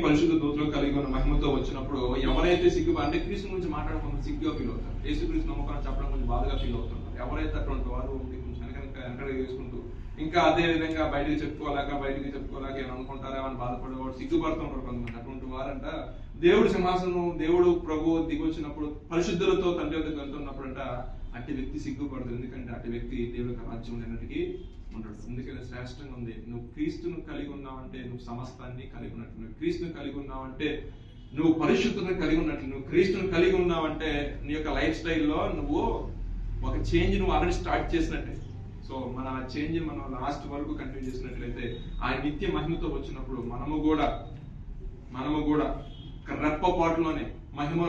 పరిశుద్ధ దూతలు కలిగి ఉన్న మహిమతో వచ్చినప్పుడు ఎవరైతే అంటే క్రీస్తు గురించి మాట్లాడకుండా సిగ్గుగా ఫీల్ అవుతారు, యేసుక్రీస్తు నమ్మకాన్ని చెప్పడం కొంచెం బాధగా ఫీల్ అవుతున్నారు. ఎవరైతే అటువంటి వారు కొంచెం వెనక చేసుకుంటూ ఇంకా అదే విధంగా బయటికి చెప్పుకోలేక ఏమని అనుకుంటారా అని బాధపడేవాడు సిగ్గుపడుతుంటారు కొంతమంది. అటువంటి వారంట దేవుడు సింహాసనం, దేవుడు ప్రభు దిగి వచ్చినప్పుడు పరిశుద్ధులతో తండ్రి వద్దకు వెళ్తున్నప్పుడు అంట అట్టి వ్యక్తి సిగ్గుపడదు. ఎందుకంటే అట్టి వ్యక్తి దేవుడి రాజ్యం అన్నిటికీ ఉంటాడు. అందుకని శ్రేష్టంగా ఉంది, నువ్వు క్రీస్తును కలిగి ఉన్నావంటే నువ్వు సమస్తాన్ని కలిగి ఉన్నట్టు, నువ్వు క్రీస్తును కలిగి ఉన్నావంటే నువ్వు పరిశుద్ధతను కలిగి ఉన్నట్లు, నువ్వు క్రీస్తును కలిగి ఉన్నావంటే నీ యొక్క లైఫ్ స్టైల్లో నువ్వు ఒక చేంజ్ నువ్వు ఆల్రెడీ స్టార్ట్ చేసినట్టే. సో మన చేంజ్ మనం లాస్ట్ వరకు కంటిన్యూ చేసినట్లయితే ఆ నిత్య మహిమతో వచ్చినప్పుడు మనము కూడా రెప్పపాటులోనే మహిమ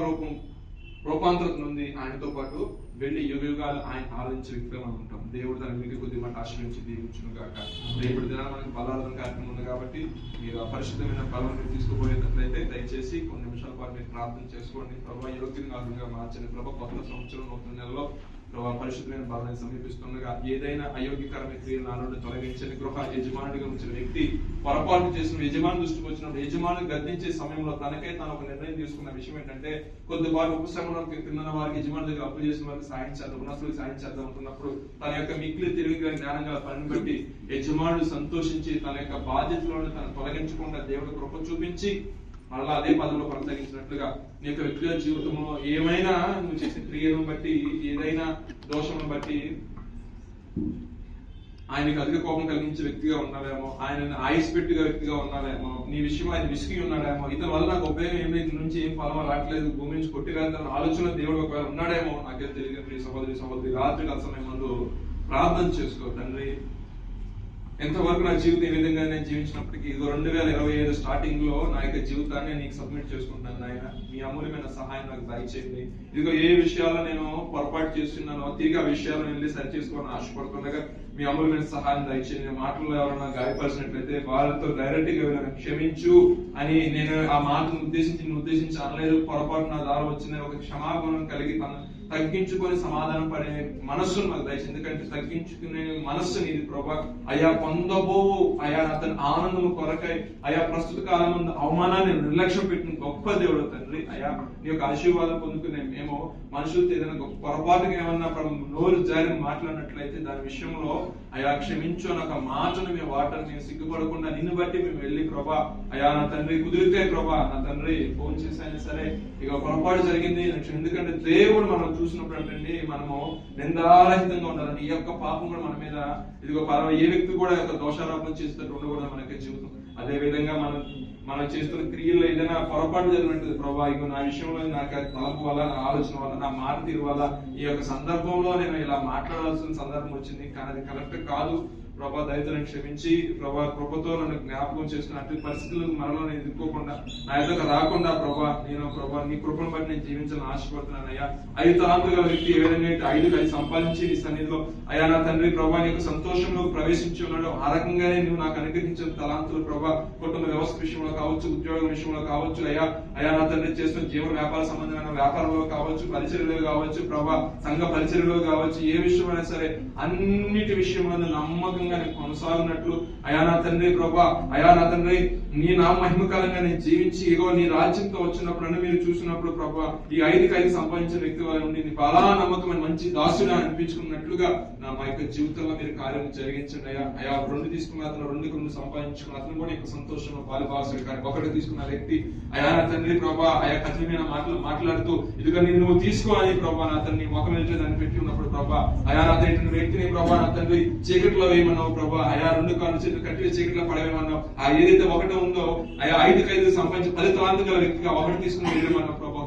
రూపాంతరం నుండి ఆయనతో పాటు వెళ్ళి యుగాలు ఆయన ఆలోచించే వ్యక్తిగా మనం ఉంటాం. దేవుడు తన మీకు కొద్ది మాట ఆశ్రయించి దీవించును గాక. రేపటి దినాన మనకి బలార్థం కార్యక్రమం ఉంది కాబట్టి మీరు అపరిశుద్ధమైన బలం తీసుకుపోయేటట్లయితే దయచేసి కొన్ని నిమిషాల పాటు మీరు ప్రార్థన చేసుకోండి. ప్రభావ యోగ్యంగా మార్చండి. ప్రభావ కొత్త సంవత్సరం నూతన నెలలో ప్రభావ పరిశుద్ధమైన బలాన్ని సమీపిస్తుండగా ఏదైనా అయోగ్యకరమైన క్రియలు నా నుండి తొలగించని గృహ యజమానుడిగా ఉంచిన వ్యక్తి పొరపాటు చేసిన యజమాని దృష్టికి వచ్చినప్పుడు యజమాని గద్దించే సమయంలో తనకై తాను ఒక నిర్ణయం తీసుకున్న విషయం ఏంటంటే కొద్దిపాటు ఉపశమనం తిన్న వారికి యజమాని దగ్గర అప్పు చేసిన వారికి సాయం చేద్దాం, ఉన్నతులకు సాయం చేద్దాం అనుకున్నప్పుడు తన యొక్క మిక్కిలి తెలివిగా జ్ఞానం గల పనిని బట్టి యజమానుడు సంతోషించి తన యొక్క బాధ్యతలను తను తొలగించకుండా దేవుడు కృప చూపించి మళ్ళా అదే పదంలో కొనసాగించినట్లుగా నీ యొక్క వ్యక్తిగత జీవితంలో ఏమైనా నువ్వు చేసిన క్రియలను బట్టి ఏదైనా దోషమును బట్టి ఆయనకు అధిక కోపం కలిగించే వ్యక్తిగా ఉన్నాడేమో, ఆయన ఆయుష్ పెట్టిగా వ్యక్తిగా ఉన్నాడేమో, నీ విషయం ఆయన విసిగి ఉన్నాడేమో, ఇతని వల్ల నాకు ఉపయోగం ఏం లేదు, నుంచి ఏం ఫలం రావట్లేదు, భూమి నుంచి కొట్టిరాదని ఆలోచన దేవుడు ఒకవేళ ఉన్నాడేమో నాకేం తెలియదు. ప్రియ సహోదరి రాత్రి కాల సమయం ముందు ప్రార్థన చేసుకో, తండ్రి ఎంతవరకు నా జీవితం ఏ విధంగా నేను జీవించినప్పటికీ ఇదిగో 2025 స్టార్టింగ్ లో నా యొక్క జీవితాన్ని నీకు సబ్మిట్ చేసుకుంటాను నాయన. మీ అమూల్యమైన సహాయం నాకు దయచేయండి. ఇదిగో ఏ విషయాల్లో నేను పొరపాటు చేస్తున్నానో తిరిగి ఆ విషయాలను వెళ్ళి సరి చేసుకోవాలని ఆశపడుతుండగా మీ అమూల్యమైన సహాయం దయచేయండి. మాటల్లో ఎవరైనా గాయపరిచినట్లయితే వారితో డైరెక్ట్ గా వెళ్ళాను క్షమించు అని నేను ఆ మాటను ఉద్దేశించి అనలేదు, పొరపాటు నా ద్వారా వచ్చిన ఒక క్షమాగుణం కలిగి తగ్గించుకొని సమాధానం పడే మనస్సును మాకు దయచేసి. ఎందుకంటే తగ్గించుకునే మనస్సు నీది ప్రభా. అయా పొందబోవు అయా అతని ఆనందము కొరకై అయా ప్రస్తుత కాలం ముందు అవమానాన్ని నిర్లక్ష్యం పెట్టిన గొప్ప దేవుడు తండ్రి. అయా నీ యొక్క ఆశీర్వాదం పొందుకునే మేము మనుషులతో ఏదైనా పొరపాటుగా ఏమన్నా నోరు జారి మాట్లాడినట్లయితే దాని విషయంలో అయా క్షమించు అని ఒక మాటను మేము వాటని మేము సిగ్గుపడకుండా నిన్ను బట్టి మేము వెళ్ళి ప్రభా అయా నా తండ్రి కుదిరితే ప్రభా నా తండ్రి ఫోన్ చేసైనా సరే ఇక పొరపాటు జరిగింది. ఎందుకంటే దేవుడు మనం చూసినప్పుడు అంటే మనము నిందారహితంగా ఉండాలంటే ఈ యొక్క పాపం కూడా మన మీద ఇదిగో ఏ వ్యక్తి కూడా యొక్క దోషారోపణ చేసేటట్టు ఉండకూడదు మన యొక్క జీవితం. అదే విధంగా మనం చేస్తున్న క్రియల్లో ఏదైనా పొరపాటు జరిగినట్టు ప్రభా ఇక నా విషయంలో నాకు తలపు వల్ల నా ఆలోచన వల్ల నా మాట తీరు వల్ల ఈ యొక్క సందర్భంలో నేను ఇలా మాట్లాడాల్సిన సందర్భం వచ్చింది, కానీ అది కరెక్ట్ కాదు ప్రభా. దయతలను క్షమించి ప్రభా కృపతో నన్ను జ్ఞాపకం చేసుకున్న అటువంటి పరిస్థితులకు మరణం నేను ఎదుర్కోకుండా నా ఎదుక రాకుండా ప్రభా నేను ప్రభా నీ కృపను బట్టి నేను జీవించాలని ఆశపడుతున్నాను అయ్యా. 5 తలాంతుల గల వ్యక్తి ఏ విధంగా అయితే 5 సంపాదించి నీ సన్నిధిలో అయ్యా నా తండ్రి ప్రభా నీకు సంతోషంలో ప్రవేశించి ఉన్నాడు, ఆ రకంగానే నువ్వు నాకు అనుగ్రహించిన తలాంతులు ప్రభా కుటుంబ వ్యవస్థ విషయంలో కావచ్చు, ఉద్యోగం విషయంలో కావచ్చు అయ్యా నా తండ్రి చేస్తున్న జీవన వ్యాపార సంబంధమైన వ్యాపారంలో కావచ్చు, పరిచర్యలో కావచ్చు ప్రభా, సంఘ పరిచర్యలో కావచ్చు, ఏ విషయమైనా సరే అన్నిటి విషయంలో నమ్మకంగా కొనసాగినట్లు అయా నా తండ్రి ప్రభా అయా నా తండ్రి నీ నా మహిమకాలంగా నేను జీవించి ఇగో నీ రాజ్యంతో వచ్చినప్పుడు అని మీరు చూసినప్పుడు ప్రభా ఈ 5 సంపాదించిన వ్యక్తి వారి నుండి నీ బలా నమ్మకమైన మంచి దాసుడా అనిపించుకున్నట్లుగా మా యొక్క జీవితంలో మీరు కార్యం జరిగించండి అయా 2 తీసుకున్న అతను 2 సంపాదించుకున్న అతను కూడా యొక్క సంతోషంలో పాలుభాగస్తుడు. కానీ 1 తీసుకున్న వ్యక్తి అయా నా తండ్రి ప్రభా అయా కఠినమైన మాటలు మాట్లాడుతూ ఇదిగో నేను తీసుకో అని ప్రభా నా తండ్రి ముఖం దాన్ని పెట్టి ఉన్నప్పుడు ప్రభా అయా నా తండ్రి వ్యక్తిని ప్రభా నా తండ్రి చీకట్లో వేయమన్నావు ప్రభా అయా 2 కాళ్ళు చేతులు కట్టి చీకట్లో పడవేమన్నావు. ఆ ఏదైతే 1 ఉందో అయా 5 సంపాదించి 10 తలాంతు గల వ్యక్తిగా 1 తీసుకుని వెళ్ళమన్నావు ప్రభా.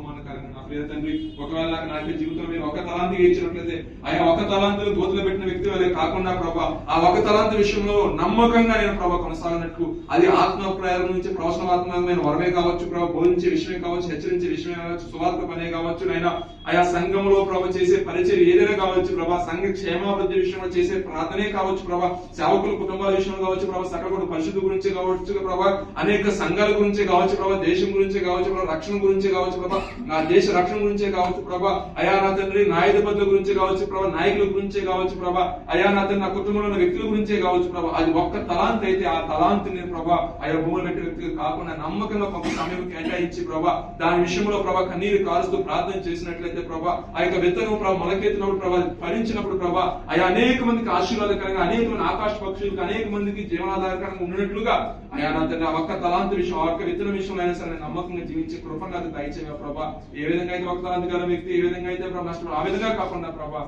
తండ్రి ఒకవేళ నా యొక్క జీవితంలో మీరు 1 తలాంతు ఇచ్చినట్లయితే ఆయా 1 తలాంతులు గోతులో పెట్టిన వ్యక్తి వల్లే కాకుండా ప్రభా ఆ 1 తలాంతు విషయంలో నమ్మకంగా నేను ప్రభా కొనసాగినట్లు అది ఆత్మ ప్రయాణం నుంచి ప్రవచనాత్మకమైన వరమే కావచ్చు ప్రభా, బోధించే విషయమే కావచ్చు, హెచ్చరించే విషయమే కావచ్చు, సువార్త పనే కావచ్చు, అయినా ఆయా సంఘంలో ప్రభా చేసే పరిచయం ఏదైనా కావచ్చు ప్రభా, సంఘ క్షేమాభివృద్ధి విషయంలో చేసే ప్రార్థనే కావచ్చు ప్రభా, సేవకుల కుటుంబాల విషయంలో కావచ్చు ప్రభా, సకల పరిశుద్ధి గురించి కావచ్చు ప్రభా, అనేక సంఘాల గురించి కావచ్చు ప్రభా, దేశం గురించి కావచ్చు ప్రభా, రక్షణ గురించి కావచ్చు ప్రభా, నా దేశ రక్షణ గురించే కావచ్చు ప్రభా, అయా నా తండ్రి న్యాయాధిపతుల గురించే కావచ్చు ప్రభా, నాయకుల గురించే కావచ్చు ప్రభా, అయా నా తండ్రి నా కుటుంబంలో ఉన్న వ్యక్తుల గురించే కావచ్చు ప్రభా, అది ఒక్క తలాంత్ అయితే ఆ తలాంత్ నేను ప్రభా అయా భూములు పెట్టే వ్యక్తులు కాకుండా నమ్మకంగా కొంత సమయం కేటాయించి ప్రభా దాని విషయంలో ప్రభా కన్నీరు కారుస్తూ ప్రార్థన చేసినట్లయితే ప్రభా ఆ యొక్క విత్తనం ప్రభా మొలకెత్తినప్పుడు ప్రభా ఫలించినప్పుడు ప్రభా అయా అనేక మందికి ఆశీర్వాదకరంగా, అనేక మంది ఆకాశ పక్షులకు, అనేక మందికి జీవనాధారకరంగా ఉన్నట్లుగా అయా నా తండ్రి ఆ ఒక్క తలాంత్ విషయం, ఆ ఒక్క విత్తనం విషయంలో అయినా సరే నమ్మకంగా జీవించే కృప నాకు దయచేయ ప్రభా. ఏ విధంగా అయితే ఒక తలాంత్ గల వ్యక్తి ఏ విధంగా అయితే ప్రభా నష్టం, ఆ విధంగా కాకుండా ప్రభా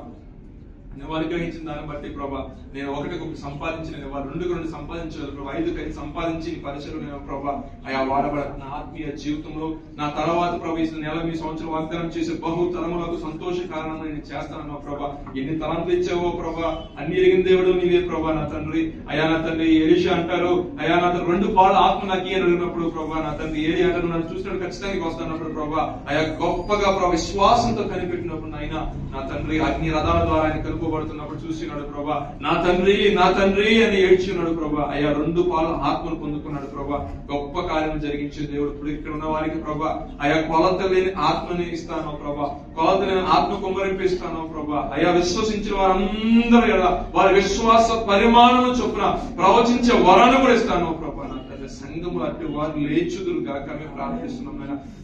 నువ్వు అనుగ్రహించిన దాన్ని బట్టి ప్రభా నేను ఒకటి సంపాదించిన వారు 2 సంపాదించగలరు ప్రభా, 5 సంపాదించి పరిచయం ప్రభా అయా వాడబడ నా ఆత్మీయ జీవితంలో నా తర్వాత ప్రభా ఈ నెల మీ సంవత్సరం వాగ్దానం చేసే బహు తరములకు సంతోష కారణంగా నేను చేస్తానన్నా ప్రభా. ఎన్ని తలంతులు ఇచ్చావో ప్రభా, అన్ని ఎరిగిన దేవుడు నీవే ప్రభా నా తండ్రి. అయా నా తండ్రి ఎలీషా అంటారు, అయా నా తండ్రి 2 పాలు ఆత్మ నాకు అని అడిగినప్పుడు ప్రభా నా తండ్రి ఏలి అంటారు నన్ను చూసినప్పుడు ఖచ్చితంగా వస్తున్నప్పుడు ప్రభా అయా గొప్పగా ప్రభా విశ్వాసంతో కనిపెట్టినప్పుడు నాయన నా తండ్రి అగ్ని రథాల ద్వారా ఆయన కలుపబడుతున్నప్పుడు చూసినాడు ప్రభా నా తండ్రి అని ఏడ్చున్నాడు ప్రభా. అయ్యా 2 పాలు ఆత్మను పొందుకున్నాడు ప్రభా. గొప్ప కార్యం జరిగించే దేవుడు. ఇప్పుడు ఇక్కడ ఉన్న వారికి ప్రభా అయా కొలత లేని ఆత్మని ఇస్తాను ప్రభా, కొలత లేని ఆత్మ కుమ్మరింపిస్తాను ప్రభా. అయా విశ్వసించిన వారందరూ ఎలా వారి విశ్వాస పరిమాణం చొప్పున ప్రవచించే వరాన్ని కూడా ఇస్తాను ప్రభా. నా తండ్రి సంఘము అట్టి వారు లేచుదురు గాక మేము ప్రార్థిస్తున్నాం.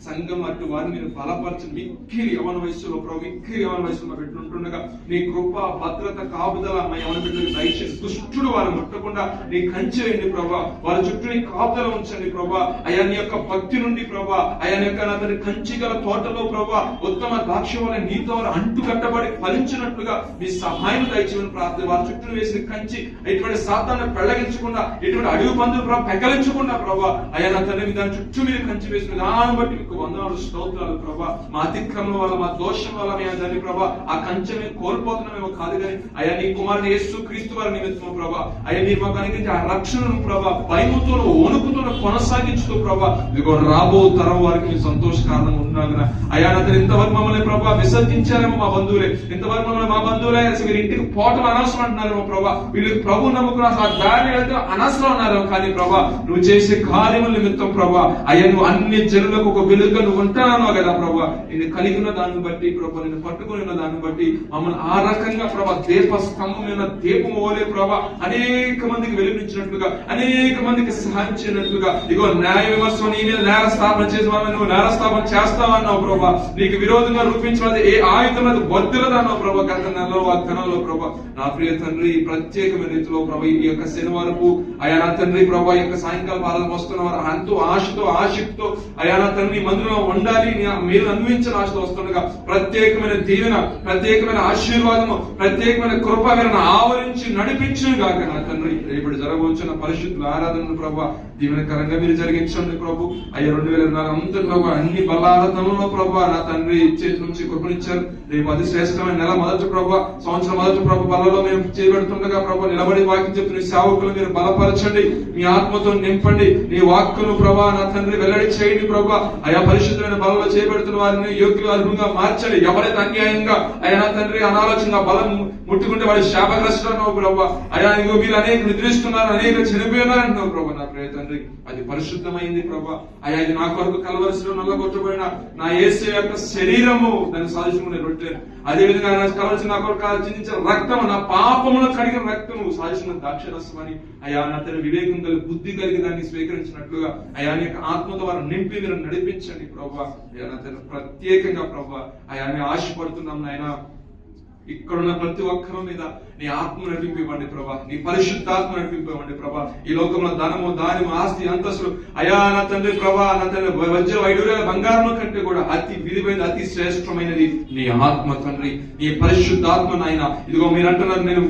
సంఘం అట్టి వారిని మీరు బలపరచు. మిక్కిలి యవన వయసులో ప్రభు, మిక్కిలి యవన వయసులో పెట్టుండగా నీ కృప భద్రత కాపుదల మా యవన బిడ్డలకు దయచేసి దుష్టుడు వారు ముట్టకుండా నీ కంచె వేయండి ప్రభా. వారి చుట్టూ నీ కాపుదల ఉంచండి ప్రభా. అయా నీ యొక్క భక్తి నుండి ప్రభా, అయా నీ యొక్క నా తండ్రి కంచి గల తోటలో ప్రభా ఉత్తమ ద్రాక్ష వల్ల నీతో వారు అంటు కట్టబడి ఫలించినట్లుగా మీ సహాయం దయచేయమని ప్రార్థన. వారి చుట్టూ వేసిన కంచి ఎటువంటి సాతాన్ని పెళ్లగించకుండా, ఎటువంటి అడుగు పందులు ప్రభా పెకలించకుండా ప్రభా అయా నా తండ్రి దాని చుట్టూ మీరు కంచి వేసిన దాన్ని బట్టి మీకు వందనాలు స్తోత్రాలు ప్రభా. మా అతిక్రమం వల్ల మా దోషం వల్ల మేము దాన్ని ప్రభా ఆ కంచె మేము కోల్పోతున్నామేమో కాదు కానీ అయా నీ కుమారుని యేసు క్రీస్తు వారి నిమిత్తం ప్రభా అయ్యా మీరు మాకు అనుగ్రహించి ఆ రక్షణను ప్రభా భయముతో వణుకుతో కొనసాగించుతూ ప్రభా ఇదిగో రాబో తరం వారికి మీరు సంతోష కారణంగా ఉన్నాగన అయా అతను ఇంతవరకు మమ్మల్ని ప్రభా విసర్జించారేమో మా బంధువులే, ఇంతవరకు మమ్మల్ని మా బంధువులే వీరి ఇంటికి పోవటం అనవసరం అంటున్నారేమో ప్రభా. వీళ్ళు ప్రభు నమ్ముకున్న ఆ దారి వెళ్తే అనవసరం అన్నారేమో కానీ ప్రభా నువ్వు చేసే కార్యముల నిమిత్తం ప్రభా అయ్యా నువ్వు అన్ని జనులకు ఒక వెలుగుగా నువ్వు ఉంటానో కదా ప్రభా. నిన్ను కలిగి ఉన్న దాన్ని బట్టి ప్రభా, నిన్ను పట్టుకుని ఉన్న దాన్ని బట్టి మమ్మల్ని ఆ రకంగా ప్రభా దీప స్తంభమైన దీపం ఓలే ప్రభా అనేక మందికి వెలుగునిచ్చినట్లుగా, అనేక మందికి సహాయం చేయనట్లుగా ఇగో న్యాయ విమర్శ నీ మీద నేర స్థాపన చేసి నువ్వు నేర స్థాపన చేస్తావన్నావు ప్రభా. నీకు విరోధంగా రూపించిన ఏ ఆయుధం అది వద్దులదన్నావు ప్రభా. గత నెలలో వాగ్దానాల్లో ప్రభా నా ప్రియ తండ్రి ప్రత్యేకమైన రీతిలో ప్రభా ఈ యొక్క శనివారపు అయా నా తండ్రి ప్రభా యొక్క సాయంకాల పాలన వస్తున్న వారు ఎంతో ఆశతో ఆసక్తితో అయా నా తండ్రి మందులో ఉండాలి మీరు అనుభవించిన ఆశతో వస్తుండగా ప్రత్యేకమైన దీవెన, ప్రత్యేకమైన ఆశీర్వాదము, ప్రత్యేకమైన కృప వీరిని ఆవరించి నడిపించును గాక నా తండ్రి. రేపటి జరగవచ్చున్న పరిశుద్ధుల ఆరాధనను ప్రభా దీవెనకరంగా మీరు జరిగించండి ప్రభు. అయ్యా 2024 అంతా ప్రభు అన్ని బలారాధనలో ప్రభా నా తండ్రి చేతి నుంచి కృపనిచ్చారు. రేపు అతి శ్రేష్టమైన నెల మొదటి ప్రభు సంవత్సరం మొదటి ప్రభు బలలో మేము చేయబడుతుండగా ప్రభు నిలబడి వాక్యం చెప్తున్న సేవకులు మీరు బలపరచండి, మీ ఆత్మతో నింపండి, నీ వాక్కును ప్రభా నా తండ్రి వెల్లడి చేయండి ప్రభా. అయా పరిశుద్ధమైన బలంలో చేయబడుతున్న వారిని యోగ్యులు అర్హులుగా మార్చండి. ఎవరైతే అన్యాయంగా అయా నా తండ్రి అనాలోచనగా బలం ముట్టుకుంటే వాడి శాపగ్రస్తున్నారు ప్రభా. అయా ఇగో మీరు అనేక నిద్రిస్తున్నారు, అనేక చనిపోయినారు అంటున్నావు ప్రభా. నా ప్రియ తండ్రి అది పరిశుద్ధమైంది ప్రభా. అయా ఇది నా కొరకు కలవరిశిలో నల్లగొట్టబడిన నా యేసు యొక్క శరీరము దాన్ని సాధించుకునే రొట్టె, అదే విధంగా కలవలసిన నా కొరకు చిందించిన రక్తము, నా పాపమును కడిగిన రక్తము సాధించిన ద్రాక్షరసం అని అయా నా తండ్రి వివేకం కలిగి బుద్ధి కలిగి దాన్ని స్వీకరించినట్లుగా అయా నీ ఆత్మతో వారు నింపి మీరు నడిపించండి ప్రభా. అయా నా తండ్రి ప్రత్యేకంగా ప్రభా అయా ఆశపడుతున్నాం నాయన ఇక్కడున్న ప్రతి ఒక్కరి మీద నీ ఆత్మ నడిపింపండి ప్రభా, నీ పరిశుద్ధాత్మ నడిపింపండి ప్రభా. ఈ లోకంలో ధనము దానము ఆస్తి అంతస్తులు అయా నా తండ్రి ప్రభా నా తండ్రి వజ్ర వైడూర్యాల బంగారం కంటే కూడా అతి విలువైనది అతి శ్రేష్టమైనది నీ ఆత్మ తండ్రి, నీ పరిశుద్ధాత్మ నాయన. ఇదిగో మీరు అంటున్నారు నేను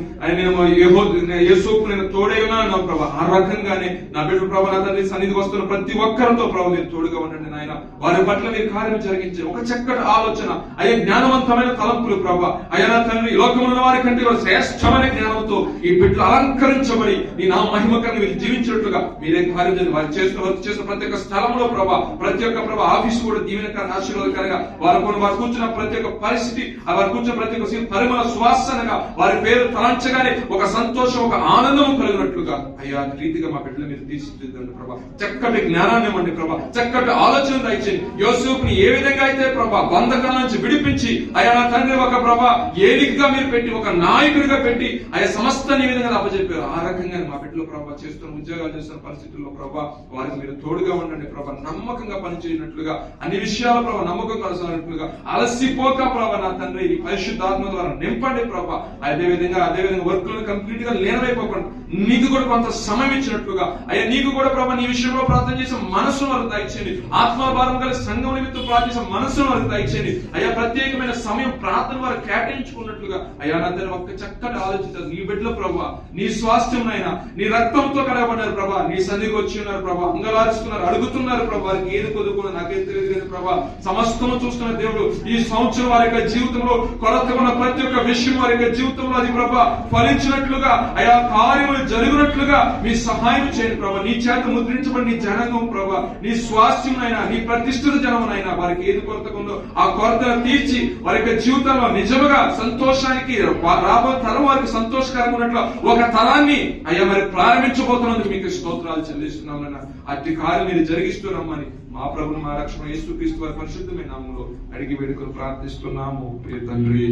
యేసుకు నేను తోడై ఉన్నాను ప్రభా. ఆ రకంగానే నా బిడ్డ ప్రభా నా తండ్రి సన్నిధికి వస్తున్న ప్రతి ఒక్కరితో ప్రభా మీరు తోడుగా ఉండండి నాయన. వారి పట్ల మీరు కార్యం జరిగించే ఒక చక్కటి ఆలోచన అయ్యా జ్ఞానవంతమైన తలంపులు ప్రభా. అయ్యా నా తండ్రి లోకంలో ఉన్న వారి కంటే కూడా శ్రేష్ఠ స్పష్టమైన జ్ఞానంతో ఈ బిడ్డలు అలంకరించబడి నీ నా మహిమకరణ వీళ్ళు జీవించినట్లుగా మీరే కార్యం చేయండి. వారు చేస్తున్న ప్రతి ఒక్క స్థలంలో ప్రభా, ప్రతి ఒక్క ప్రభా ఆఫీస్ కూడా దీవెనకరంగా ఆశీర్వాదకరంగా వారు కూర్చున్న ప్రతి ఒక్క పరిస్థితి, వారు కూర్చున్న ప్రతి ఒక్క పరిమళ సువాసనగా వారి పేరు తలంచగానే ఒక సంతోషం, ఒక ఆనందం కలిగినట్లుగా అయ్యా రీతిగా మా బిడ్డల మీద తీర్చిదిద్దండి ప్రభా. చక్కటి జ్ఞానాన్ని ఇవ్వండి ప్రభా, చక్కటి ఆలోచన దయచేయండి. యోసేపుని ఏ విధంగా అయితే ప్రభా బంధకాల నుంచి విడిపించి అయ్యా నా తండ్రి ఒక ప్రభా ఏలికగా మీరు పెట్టి ఒక నాయకుడిగా పెట్టి అయ్యా సమస్తాన్ని ఈ విధంగా అప్పచెప్పారు. ఆ రకంగా మా బిడ్డలు ప్రభా చేస్తున్న ఉద్యోగాలు చేస్తున్న పరిస్థితుల్లో ప్రభా వారికి మీరు తోడుగా ఉండండి ప్రభా. నమ్మకంగా పనిచేయనట్లుగా అన్ని విషయాల ప్రభా నమ్మకంగా కొనసాగినట్లుగా అలసిపోక ప్రభా నా తండ్రి ఈ పరిశుద్ధాత్మ ద్వారా నింపండి ప్రభా. అదేవిధంగా వర్క్లను కంప్లీట్ గా లీనమైపోకుండా నీకు కూడా కొంత సమయం ఇచ్చినట్లుగా అయ్యా నీకు కూడా ప్రభా నీ విషయంలో ప్రార్థన చేసే మనసును వారికి దయచేయండి. ఆత్మభారం కలిసి సంఘం నిమిత్తం ప్రార్థించే మనసును వారికి దయచేయండి. అయ్యా ప్రత్యేకమైన సమయం ప్రార్థన వారు కేటాయించుకున్నట్లుగా అయ్యా నా తండ్రి ఒక్క చక్కటి ఆలోచించారు. నీ బిడ్డల ప్రభా నీ స్వాస్థ్యం అయినా నీ రక్తంతో కడగబడ్డారు ప్రభా, నీ సన్నిధికి వచ్చి ఉన్నారు ప్రభా, అంగలారుస్తున్నారు, అడుగుతున్నారు ప్రభా. వారికి ఏది కొదుకున్నా నాకేం తెలియదు కానీ ప్రభా సమస్తము చూస్తున్న దేవుడు ఈ సంవత్సరం వారి యొక్క జీవితంలో కొరతగా ఉన్న ప్రతి ఒక్క విషయం వారి యొక్క జీవితంలో అది ప్రభా ఫలించినట్లుగా అయా కార్యములు జరిగినట్లుగా మీ సహాయం చేయండి ప్రభా. నీ చేత ముద్రించబడి నీ జనాంగం ప్రభా, నీ స్వాస్థ్యంనైనా నీ ప్రతిష్ఠిత జనమునైనా వారికి ఏది కొరతగా ఉందో ఆ కొరతను తీర్చి వారి యొక్క జీవితంలో నిజముగా సంతోషానికి రాబో తరం వారికి సంతోషకరంగా ఉన్నట్లు ఒక తరాన్ని అయ్యా మరి ప్రారంభించబోతున్నందుకు మీకు స్తోత్రాలు చెల్లిస్తున్నాం. అట్టి కార్యం మీరు జరిగిస్తున్నామని మా ప్రభుని మా రక్షణ యేసుక్రీస్తు వారి పరిశుద్ధమైన నామములో అడిగి వేడుకొని ప్రార్థిస్తున్నాము తండ్రి.